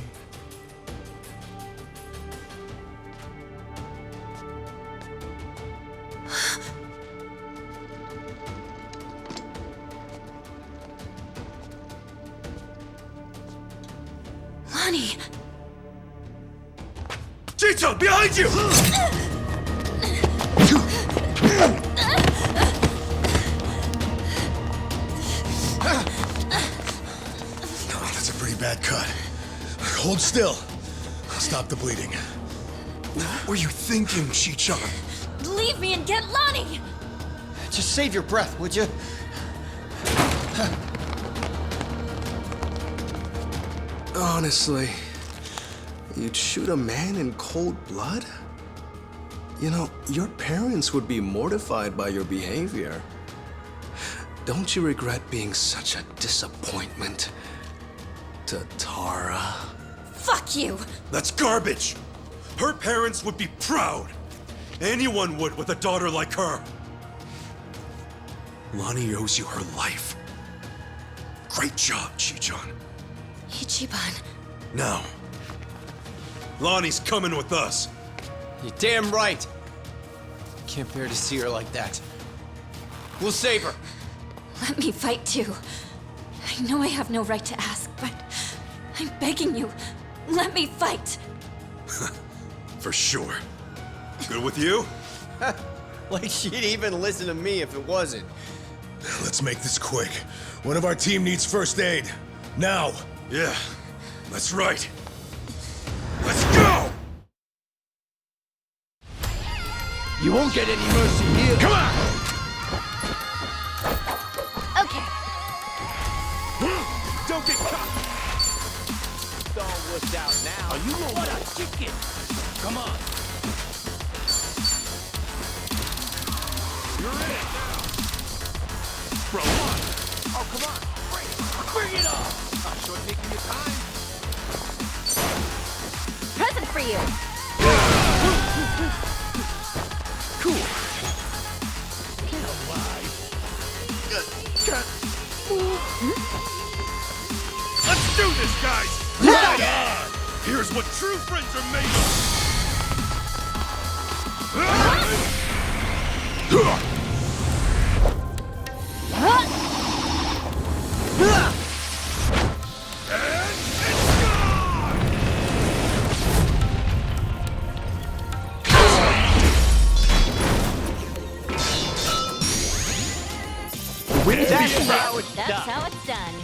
Lonnie! Chito, behind you! Bad cut. Hold still. Stop the bleeding. What were you thinking, Chi-chan? Leave me and get Lonnie! Just save your breath, would you? Honestly, you'd shoot a man in cold blood? You know, your parents would be mortified by your behavior. Don't you regret being such a disappointment to Tara? Fuck you! That's garbage! Her parents would be proud! Anyone would with a daughter like her! Lonnie owes you her life. Great job, Chi-chan. Ichiban. Now, Lonnie's coming with us. You're damn right. Can't bear to see her like that. We'll save her. Let me fight too. I know I have no right to ask, but I'm begging you. Let me fight. For sure. Good with you? Like she'd even listen to me if it wasn't. Let's make this quick. One of our team needs first aid. Now! Yeah, that's right. Let's go! You won't get any mercy here. Come on! Okay. Don't get caught! Don't wuss out now. Are you what a chicken? Come on. You're in it now. Bro, what? Oh, come on. Bring it on. I'm sure taking your time. Present for you. Cool. Get alive. Let's do this, guys! Right on! Here's what true friends are made That's how it's done.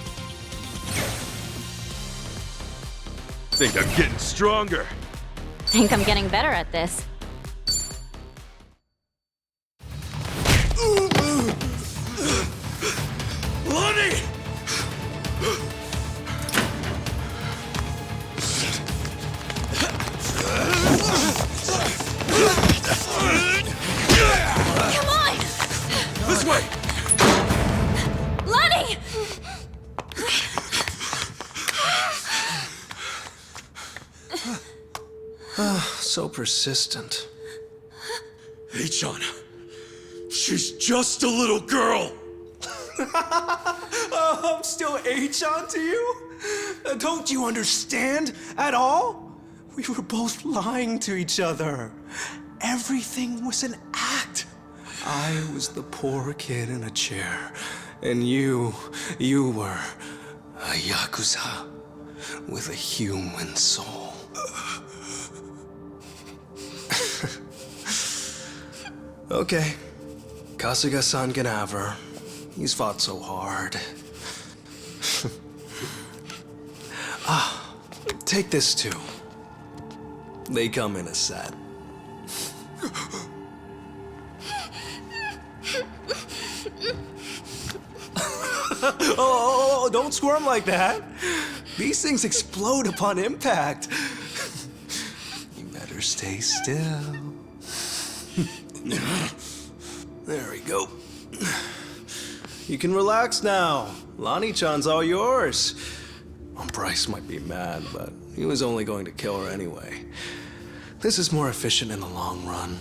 Think I'm getting stronger. Think I'm getting better at this. Lonnie! Come on! This way! Lonnie! So persistent. Hey-chan, she's just a little girl! I'm still A-chan to you? Don't you understand at all? We were both lying to each other. Everything was an act. I was the poor kid in a chair, and you were a Yakuza with a human soul. Okay, Kasuga-san can have her. He's fought so hard. Take this too. They come in a set. Oh, don't squirm like that. These things explode upon impact. You better stay still. There we go. You can relax now. Lonnie-chan's all yours. Well, Bryce might be mad, but he was only going to kill her anyway. This is more efficient in the long run.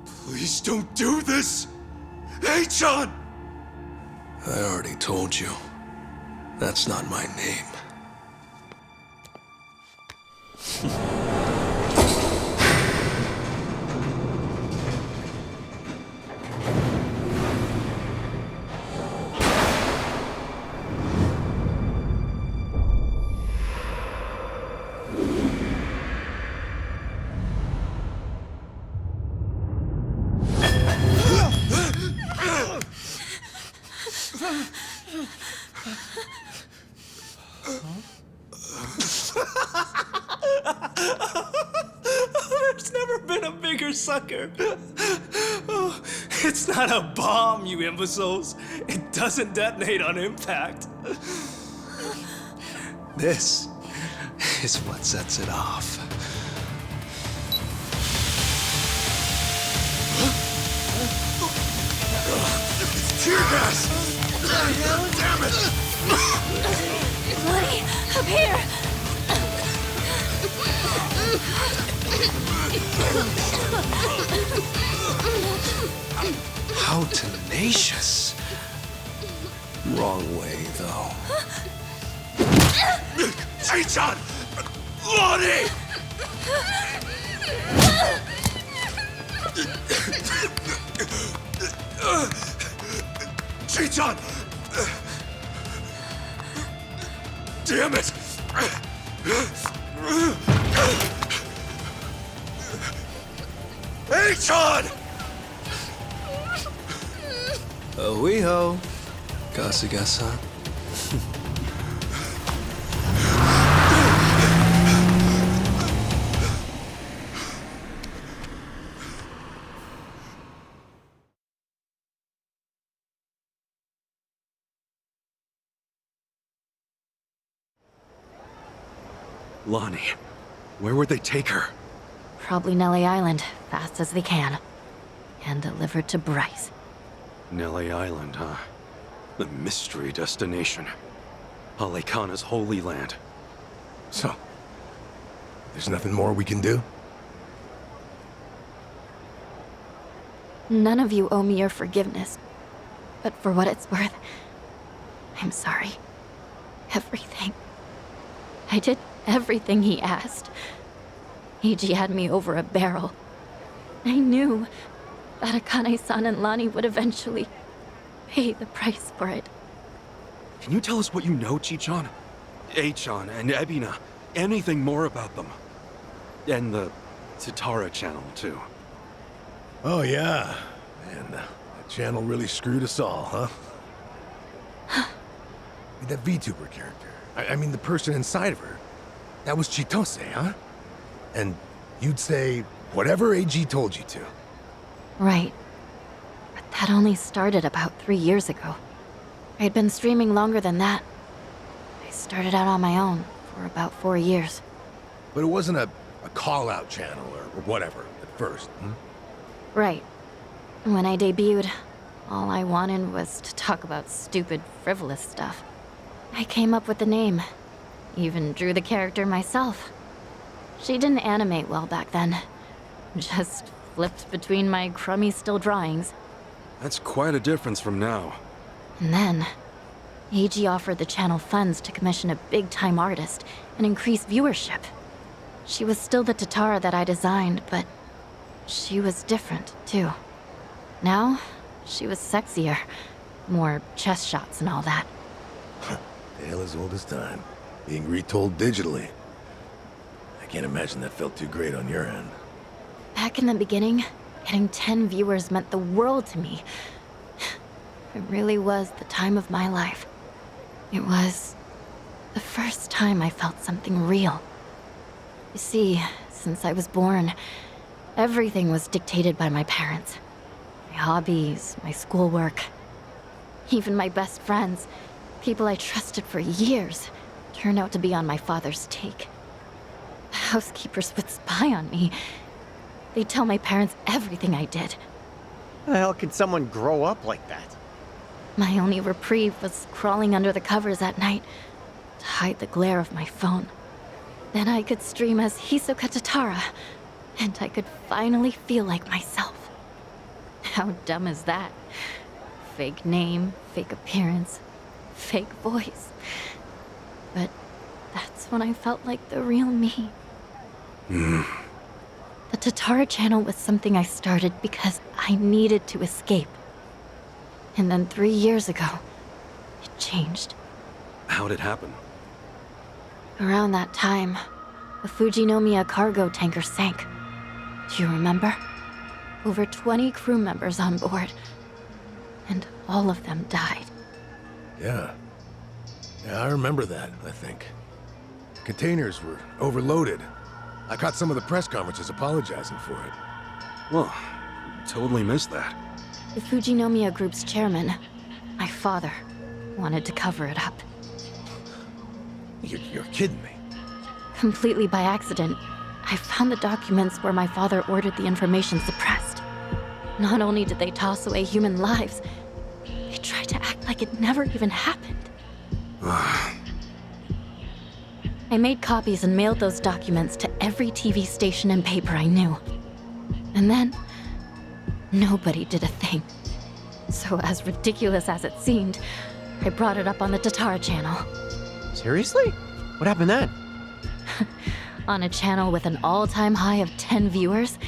Please don't do this! Hey-chan! I already told you. That's not my name. There's never been a bigger sucker. Oh, it's not a bomb, you imbeciles. It doesn't detonate on impact. This is what sets it off. It's tear gas! Damn it! Bloody, up here! How tenacious. Wrong way, though. Chi-chan! Lonnie! Chi-chan! Damn it! Hey-chan! Oiho, Kasuga-san. Lonnie, where would they take her? Probably Nelly Island, fast as they can. And delivered to Bryce. Nelly Island, huh? The mystery destination. Alekana's holy land. So, there's nothing more we can do? None of you owe me your forgiveness. But for what it's worth, I'm sorry. Everything. I did everything he asked. Eiji had me over a barrel. I knew that Akane-san and Lani would eventually pay the price for it. Can you tell us what you know, Chi-chan? A-chan and Ebina. Anything more about them? And the Tatara channel, too. Oh, yeah. Man, that channel really screwed us all, huh? That VTuber character. I mean, the person inside of her. That was Chitose, huh? And you'd say whatever AG told you to. Right. But that only started about 3 years ago. I'd been streaming longer than that. I started out on my own for about 4 years. But it wasn't a call-out channel or whatever at first, hmm? Right. When I debuted, all I wanted was to talk about stupid, frivolous stuff. I came up with the name. Even drew the character myself. She didn't animate well back then. Just flipped between my crummy still drawings. That's quite a difference from now. And then, AG offered the channel funds to commission a big-time artist and increase viewership. She was still the Tatara that I designed, but she was different, too. Now, she was sexier. More chest shots and all that. Tale as old as time. Being retold digitally. I can't imagine that felt too great on your end. Back in the beginning, getting 10 viewers meant the world to me. It really was the time of my life. It was the first time I felt something real. You see, since I was born, everything was dictated by my parents. My hobbies, my schoolwork, even my best friends, people I trusted for years, turned out to be on my father's take. The housekeepers would spy on me. They'd tell my parents everything I did. How the hell can someone grow up like that? My only reprieve was crawling under the covers at night to hide the glare of my phone. Then I could stream as Hisoka Tatara, and I could finally feel like myself. How dumb is that? Fake name, fake appearance, fake voice. But that's when I felt like the real me. The Tatara channel was something I started because I needed to escape. And then 3 years ago, it changed. How'd it happen? Around that time, the Fujinomiya cargo tanker sank. Do you remember? Over 20 crew members on board. And all of them died. Yeah. Yeah, I remember that, I think. Containers were overloaded. I caught some of the press conferences apologizing for it. Well, totally missed that. The Fujinomiya Group's chairman, my father, wanted to cover it up. You're kidding me. Completely by accident, I found the documents where my father ordered the information suppressed. Not only did they toss away human lives, they tried to act like it never even happened. I made copies and mailed those documents to every TV station and paper I knew. And then, nobody did a thing. So as ridiculous as it seemed, I brought it up on the Tatara channel. Seriously? What happened then? On a channel with an all-time high of 10 viewers,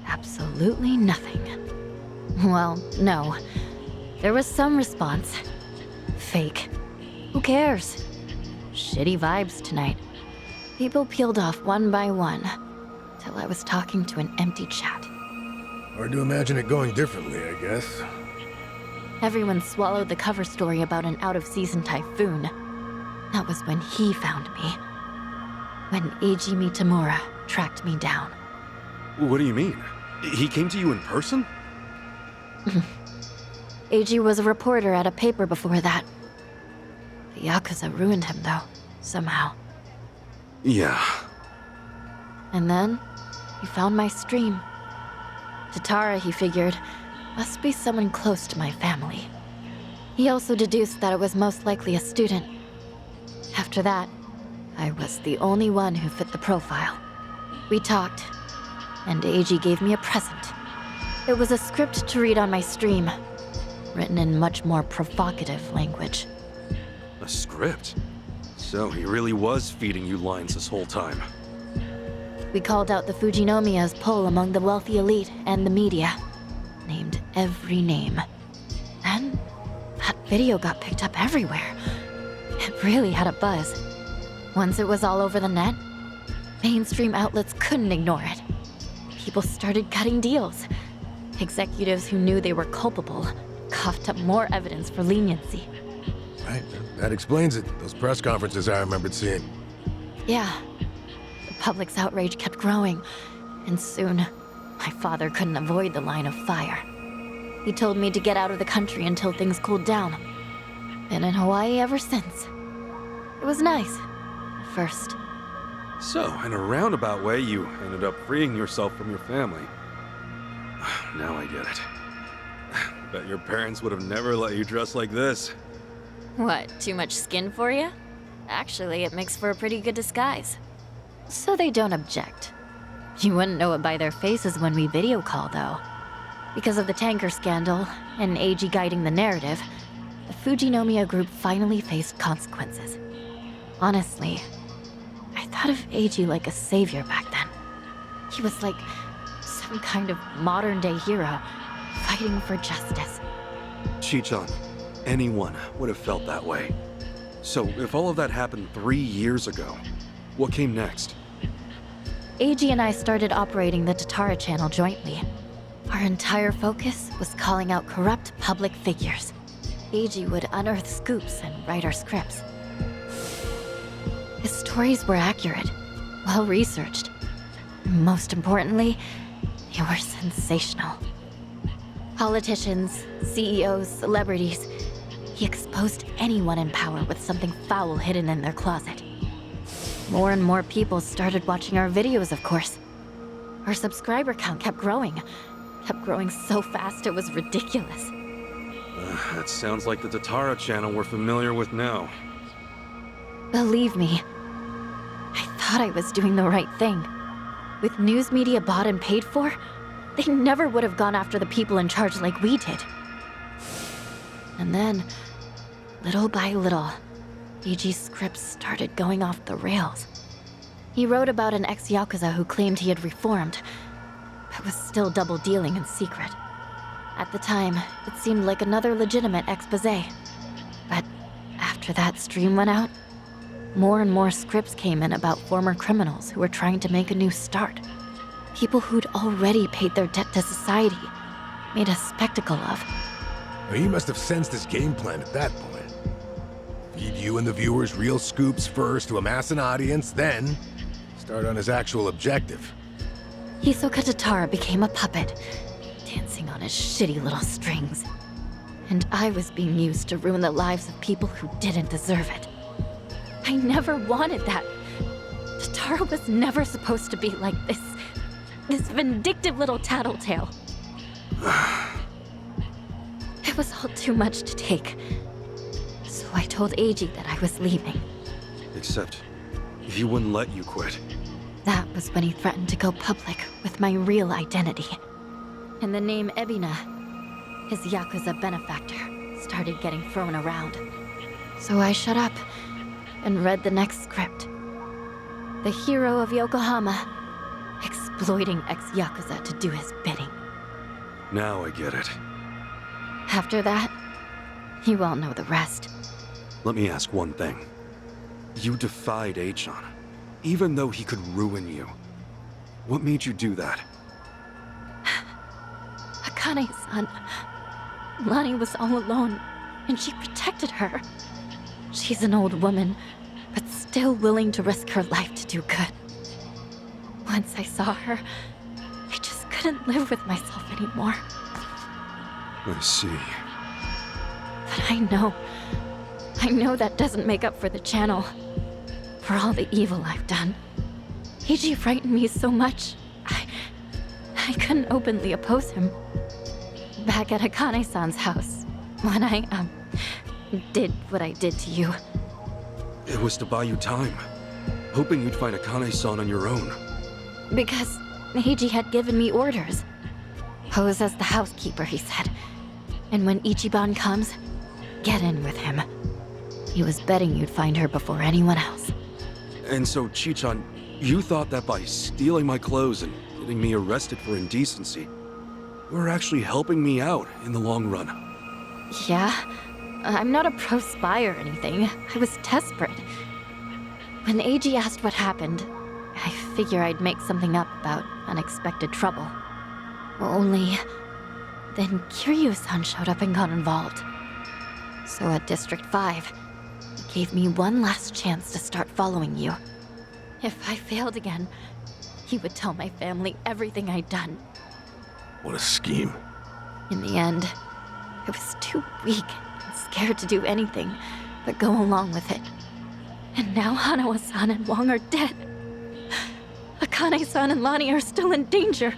absolutely nothing. Well, no. There was some response. Fake. Who cares? Shitty vibes tonight. People peeled off one by one, till I was talking to an empty chat. Hard to imagine it going differently, I guess. Everyone swallowed the cover story about an out-of-season typhoon. That was when he found me. When Eiji Mitamura tracked me down. What do you mean? He came to you in person? Eiji was a reporter at a paper before that. The Yakuza ruined him, though, somehow. Yeah. And then, he found my stream. Tatara, he figured, must be someone close to my family. He also deduced that it was most likely a student. After that, I was the only one who fit the profile. We talked, and Eiji gave me a present. It was a script to read on my stream, written in much more provocative language. A script? So he really was feeding you lines this whole time. We called out the Fujinomiya's pull among the wealthy elite and the media. Named every name. Then, that video got picked up everywhere. It really had a buzz. Once it was all over the net, mainstream outlets couldn't ignore it. People started cutting deals. Executives who knew they were culpable coughed up more evidence for leniency. Right, that explains it. Those press conferences I remembered seeing. Yeah. The public's outrage kept growing, and soon, my father couldn't avoid the line of fire. He told me to get out of the country until things cooled down. Been in Hawaii ever since. It was nice. At first. So, in a roundabout way, you ended up freeing yourself from your family. Now I get it. Bet your parents would have never let you dress like this. What, too much skin for you? Actually, it makes for a pretty good disguise. So they don't object. You wouldn't know it by their faces when we video call, though. Because of the tanker scandal, and Eiji guiding the narrative, the Fujinomiya Group finally faced consequences. Honestly, I thought of Eiji like a savior back then. He was like some kind of modern-day hero, fighting for justice. Chi-chan, anyone would have felt that way. So, if all of that happened 3 years ago, what came next? Eiji and I started operating the Tatara channel jointly. Our entire focus was calling out corrupt public figures. Eiji would unearth scoops and write our scripts. His stories were accurate, well-researched. Most importantly, they were sensational. Politicians, CEOs, celebrities. He exposed anyone in power with something foul hidden in their closet. More and more people started watching our videos, of course. Our subscriber count kept growing. Kept growing so fast it was ridiculous. That sounds like the Tatara channel we're familiar with now. Believe me, I thought I was doing the right thing. With news media bought and paid for, they never would have gone after the people in charge like we did. And then, little by little, Eiji's scripts started going off the rails. He wrote about an ex-Yakuza who claimed he had reformed, but was still double-dealing in secret. At the time, it seemed like another legitimate exposé. But after that stream went out, more and more scripts came in about former criminals who were trying to make a new start. People who'd already paid their debt to society, made a spectacle of. Well, he must have sensed his game plan at that point. Feed you and the viewers real scoops first to amass an audience, then Start on his actual objective. Hisoka Tatara became a puppet, dancing on his shitty little strings. And I was being used to ruin the lives of people who didn't deserve it. I never wanted that. Tatara was never supposed to be like this vindictive little tattletale. It was all too much to take. So I told Eiji that I was leaving. Except, he wouldn't let you quit. That was when he threatened to go public with my real identity. And the name Ebina, his Yakuza benefactor, started getting thrown around. So I shut up and read the next script. The hero of Yokohama, exploiting ex-Yakuza to do his bidding. Now I get it. After that, you all know the rest. Let me ask one thing. You defied Achan, even though he could ruin you. What made you do that? Akane-san, Lani was all alone, and she protected her. She's an old woman, but still willing to risk her life to do good. Once I saw her, I just couldn't live with myself anymore. I see. But I know that doesn't make up for the channel. For all the evil I've done. Eiji frightened me so much, I couldn't openly oppose him. Back at Akane-san's house, when I, did what I did to you. It was to buy you time, hoping you'd find Akane-san on your own. Because Eiji had given me orders. Pose as the housekeeper, he said. And when Ichiban comes, get in with him. He was betting you'd find her before anyone else. And so, Chichan, you thought that by stealing my clothes and getting me arrested for indecency, you were actually helping me out in the long run. Yeah, I'm not a pro spy or anything. I was desperate. When Eiji asked what happened, I figure I'd make something up about unexpected trouble. Only, then Kiryu-san showed up and got involved. So at District 5, he gave me one last chance to start following you. If I failed again, he would tell my family everything I'd done. What a scheme. In the end, I was too weak and scared to do anything but go along with it. And now Hanawa-san and Wong are dead. Akane-san and Lani are still in danger.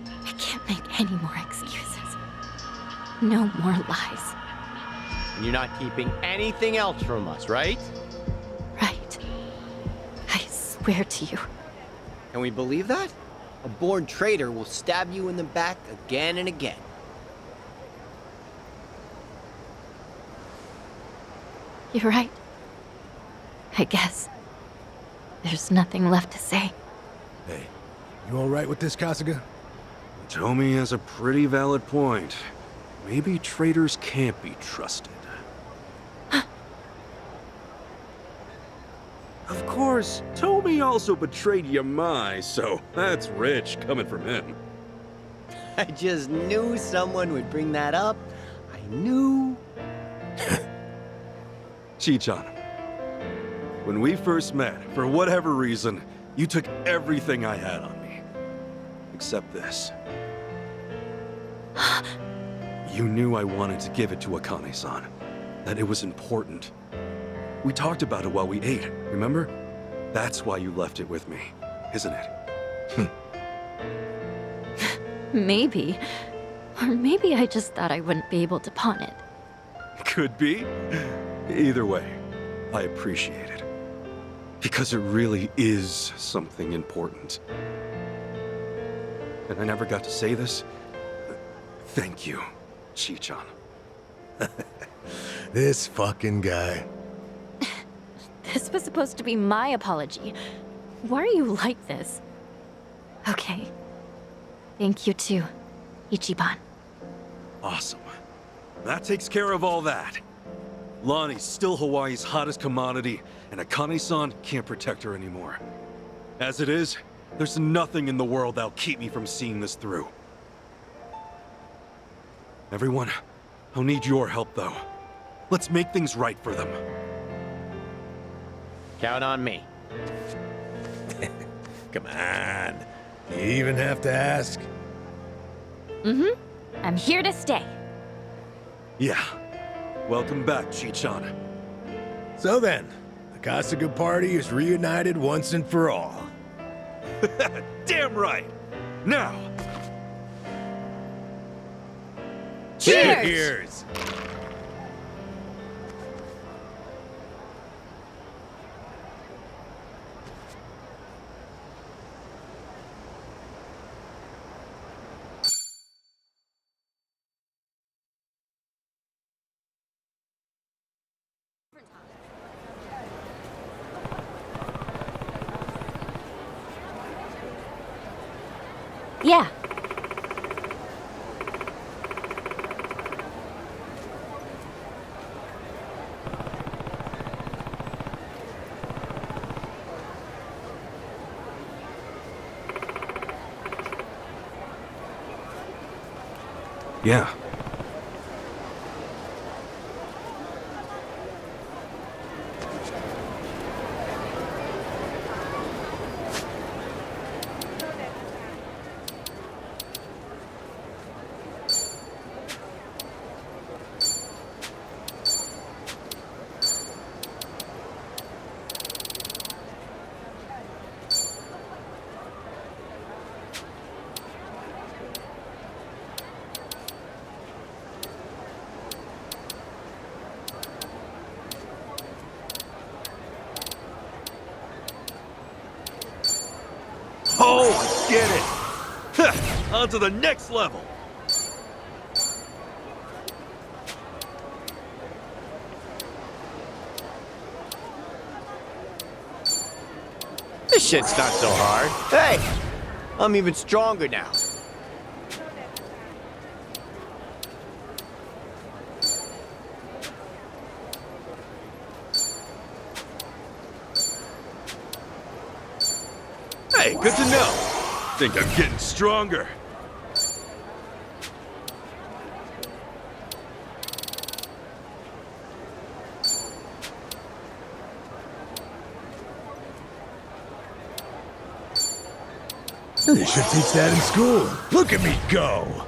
I can't make any more excuses. No more lies. And you're not keeping anything else from us, right? Right. I swear to you. Can we believe that? A born traitor will stab you in the back again and again. You're right. I guess. There's nothing left to say. Hey, you alright with this, Kasuga? Tomi has a pretty valid point. Maybe traitors can't be trusted. Of course, Tomi also betrayed Yamai, so that's rich coming from him. I just knew someone would bring that up. I knew. Chichan, when we first met, for whatever reason, you took everything I had on me. Except this. You knew I wanted to give it to Akane-san. That it was important. We talked about it while we ate, remember? That's why you left it with me, isn't it? Maybe. Or maybe I just thought I wouldn't be able to pawn it. Could be. Either way, I appreciate it. Because it really is something important. And I never got to say this. Thank you, Chichan. This fucking guy. This was supposed to be my apology. Why are you like this? Okay. Thank you too, Ichiban. Awesome. That takes care of all that. Lonnie's still Hawaii's hottest commodity, and Akane-san can't protect her anymore. As it is, there's nothing in the world that'll keep me from seeing this through. Everyone, I'll need your help though. Let's make things right for them. Count on me. Come on. You even have to ask? Mm-hmm. I'm here to stay. Yeah. Welcome back, Chi-chan. So then, the Kasuga party is reunited once and for all. Damn right! Now! Cheers! Cheers! Yeah. Yeah. Oh, I get it! Huh, on to the next level! This shit's not so hard. Hey! I'm even stronger now. Hey, good to know. Think I'm getting stronger. They should teach that in school. Look at me go!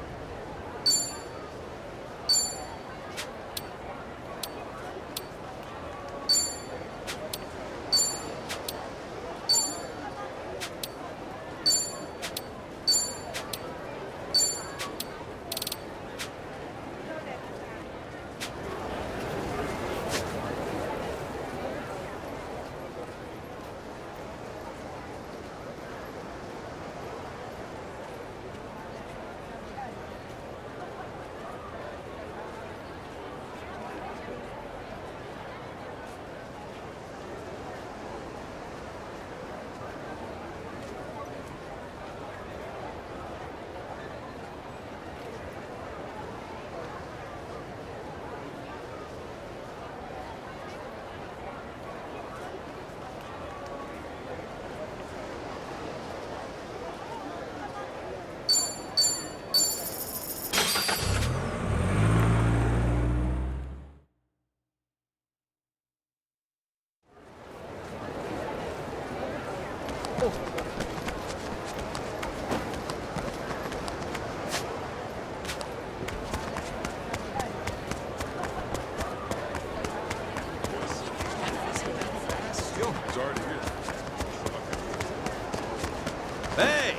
Hey!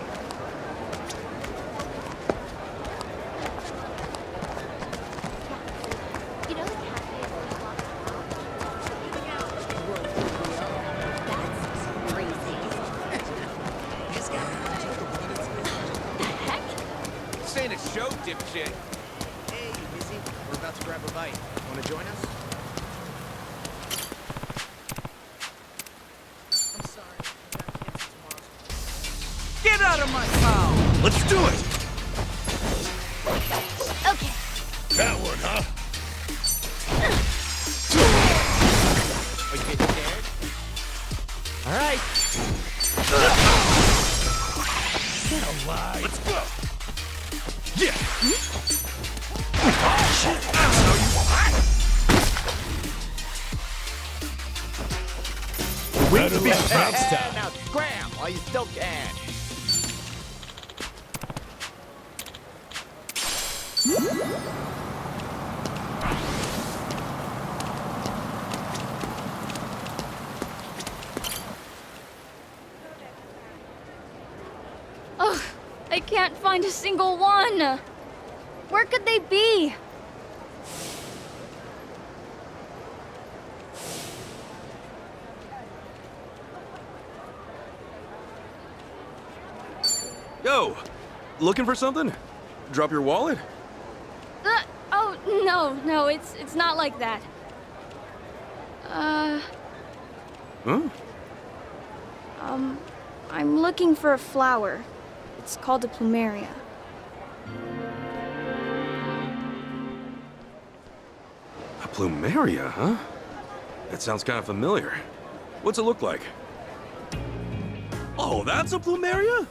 You know the cafe is That's crazy. The heck? This ain't a show, dipshit. Hey, you busy? We're about to grab a bite. Want to join us? I'm sorry. Get out of my town! Let's do it! Okay. That one, huh? Are you getting scared? All right. Don't lie. Let's go! Yeah! Better luck next time. Now scram! while you still can. Ugh, I can't find a single one. Where could they be? Yo, looking for something? Drop your wallet? Oh, no, it's not like that. Huh? I'm looking for a flower. It's called a plumeria. A plumeria, huh? That sounds kind of familiar. What's it look like? Oh, that's a plumeria?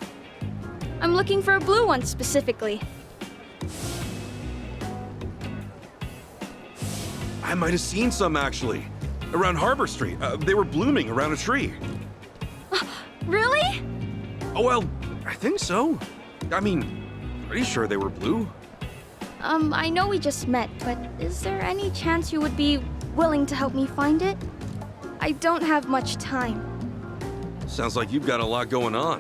I'm looking for a blue one specifically. I might have seen some actually. Around Harbor Street. They were blooming around a tree. Really? Oh, well, I think so. I mean, pretty sure they were blue. I know we just met, but is there any chance you would be willing to help me find it? I don't have much time. Sounds like you've got a lot going on.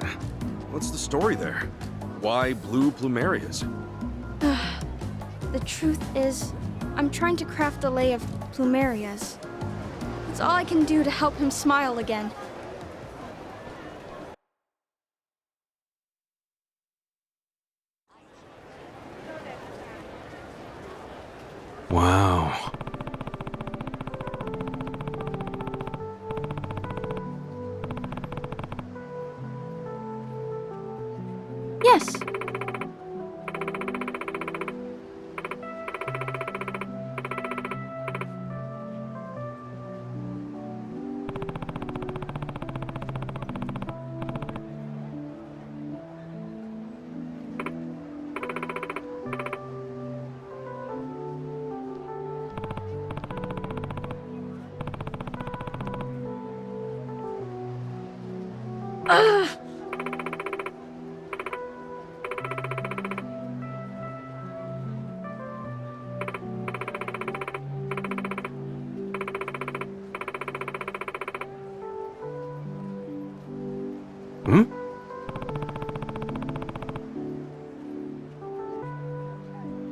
What's the story there? Why blue plumerias? The truth is, I'm trying to craft a lei of plumerias. It's all I can do to help him smile again. Wow. Yes.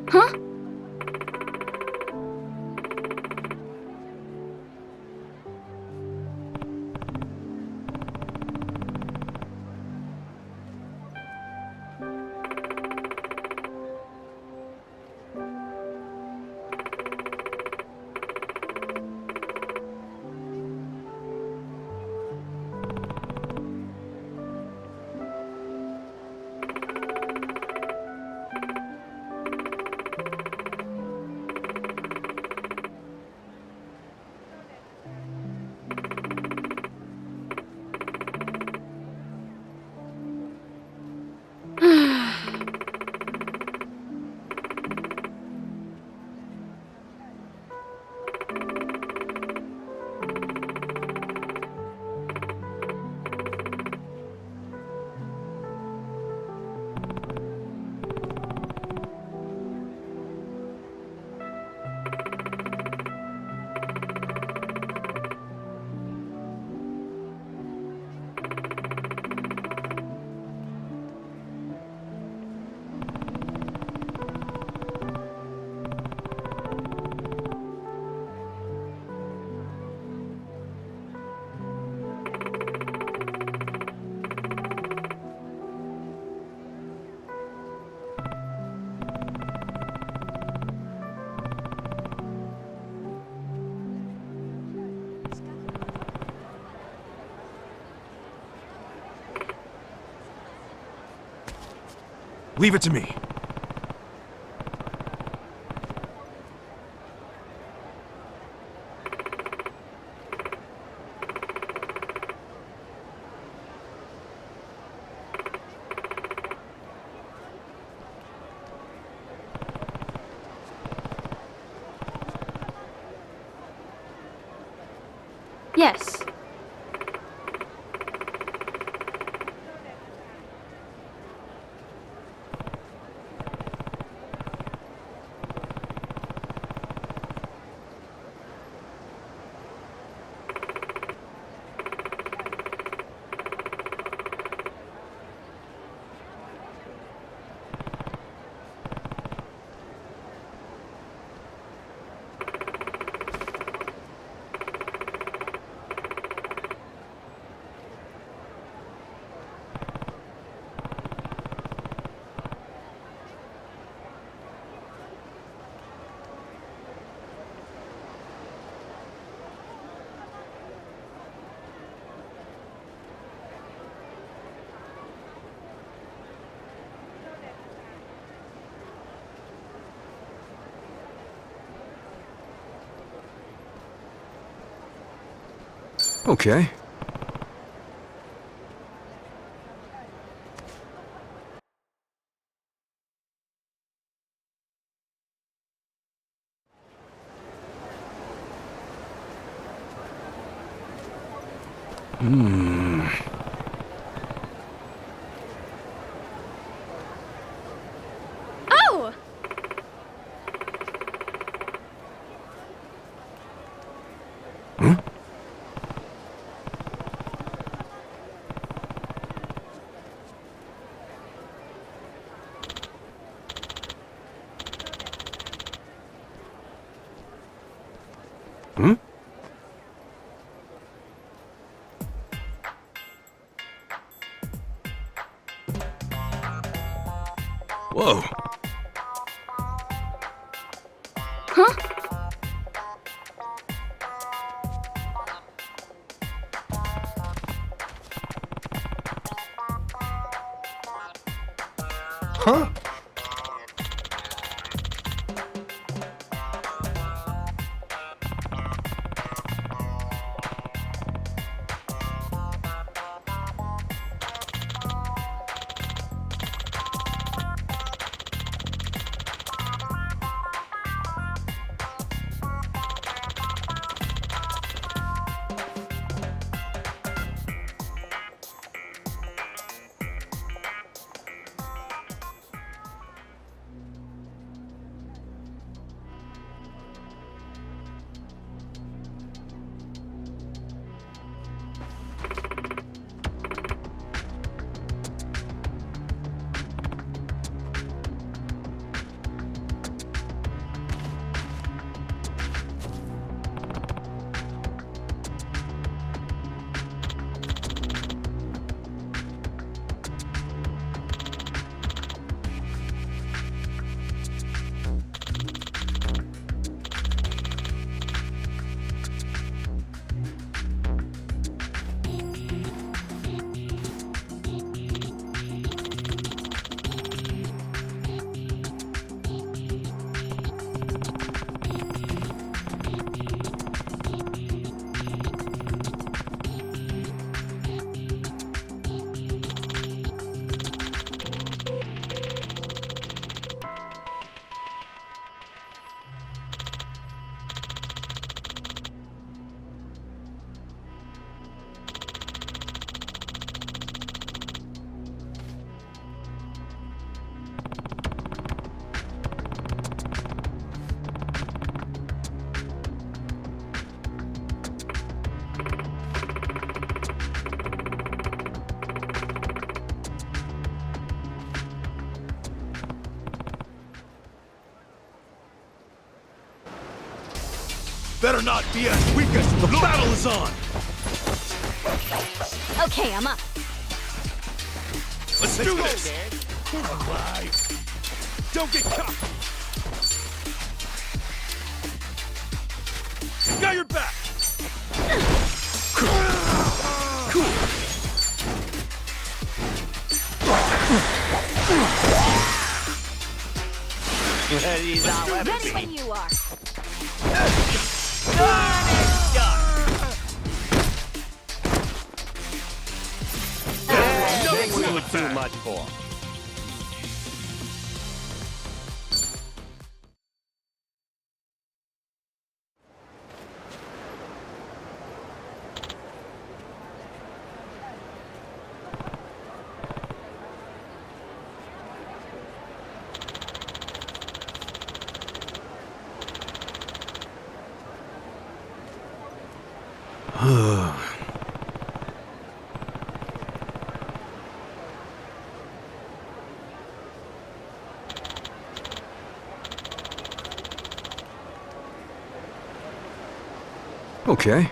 Huh? Leave it to me. Yes. Okay. Oh! Hmm? Whoa. Huh? Huh? Better not be as weak as the battle is on! Okay, I'm up. Let's do this! Alright. Don't get caught! Got your back! Cool! He's not Ready when you are. Nothing we would do much for. Okay.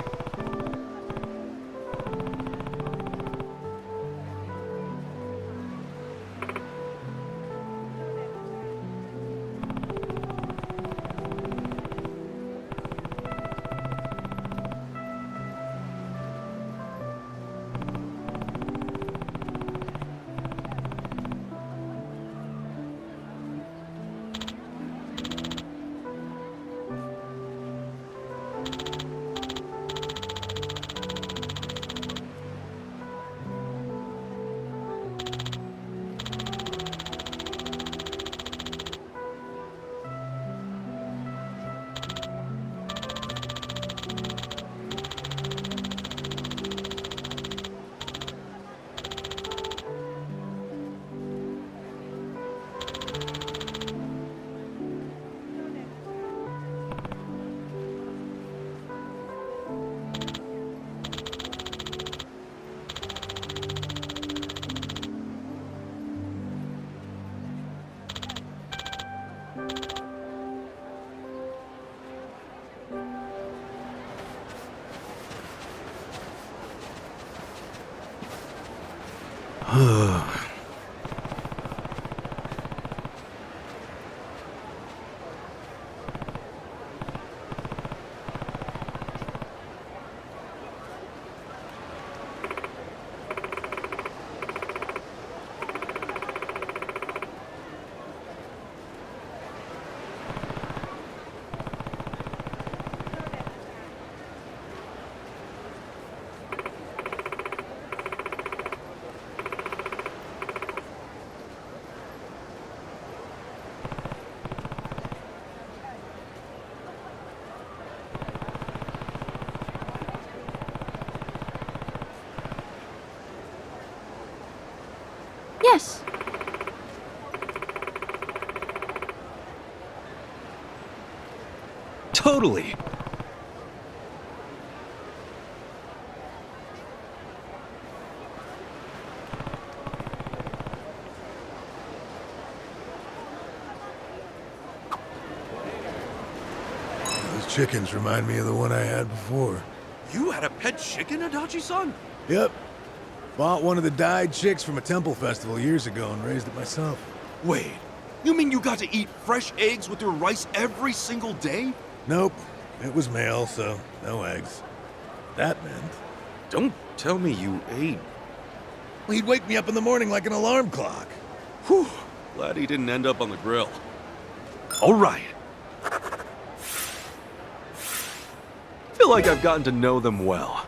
Yes. Totally. Those chickens remind me of the one I had before. You had a pet chicken, Adachi-san? Yep. Bought one of the dyed chicks from a temple festival years ago and raised it myself. Wait, you mean you got to eat fresh eggs with your rice every single day? Nope. It was male, so no eggs. That meant... Don't tell me you ate. Well, he'd wake me up in the morning like an alarm clock. Whew, glad he didn't end up on the grill. All right. Feel like I've gotten to know them well.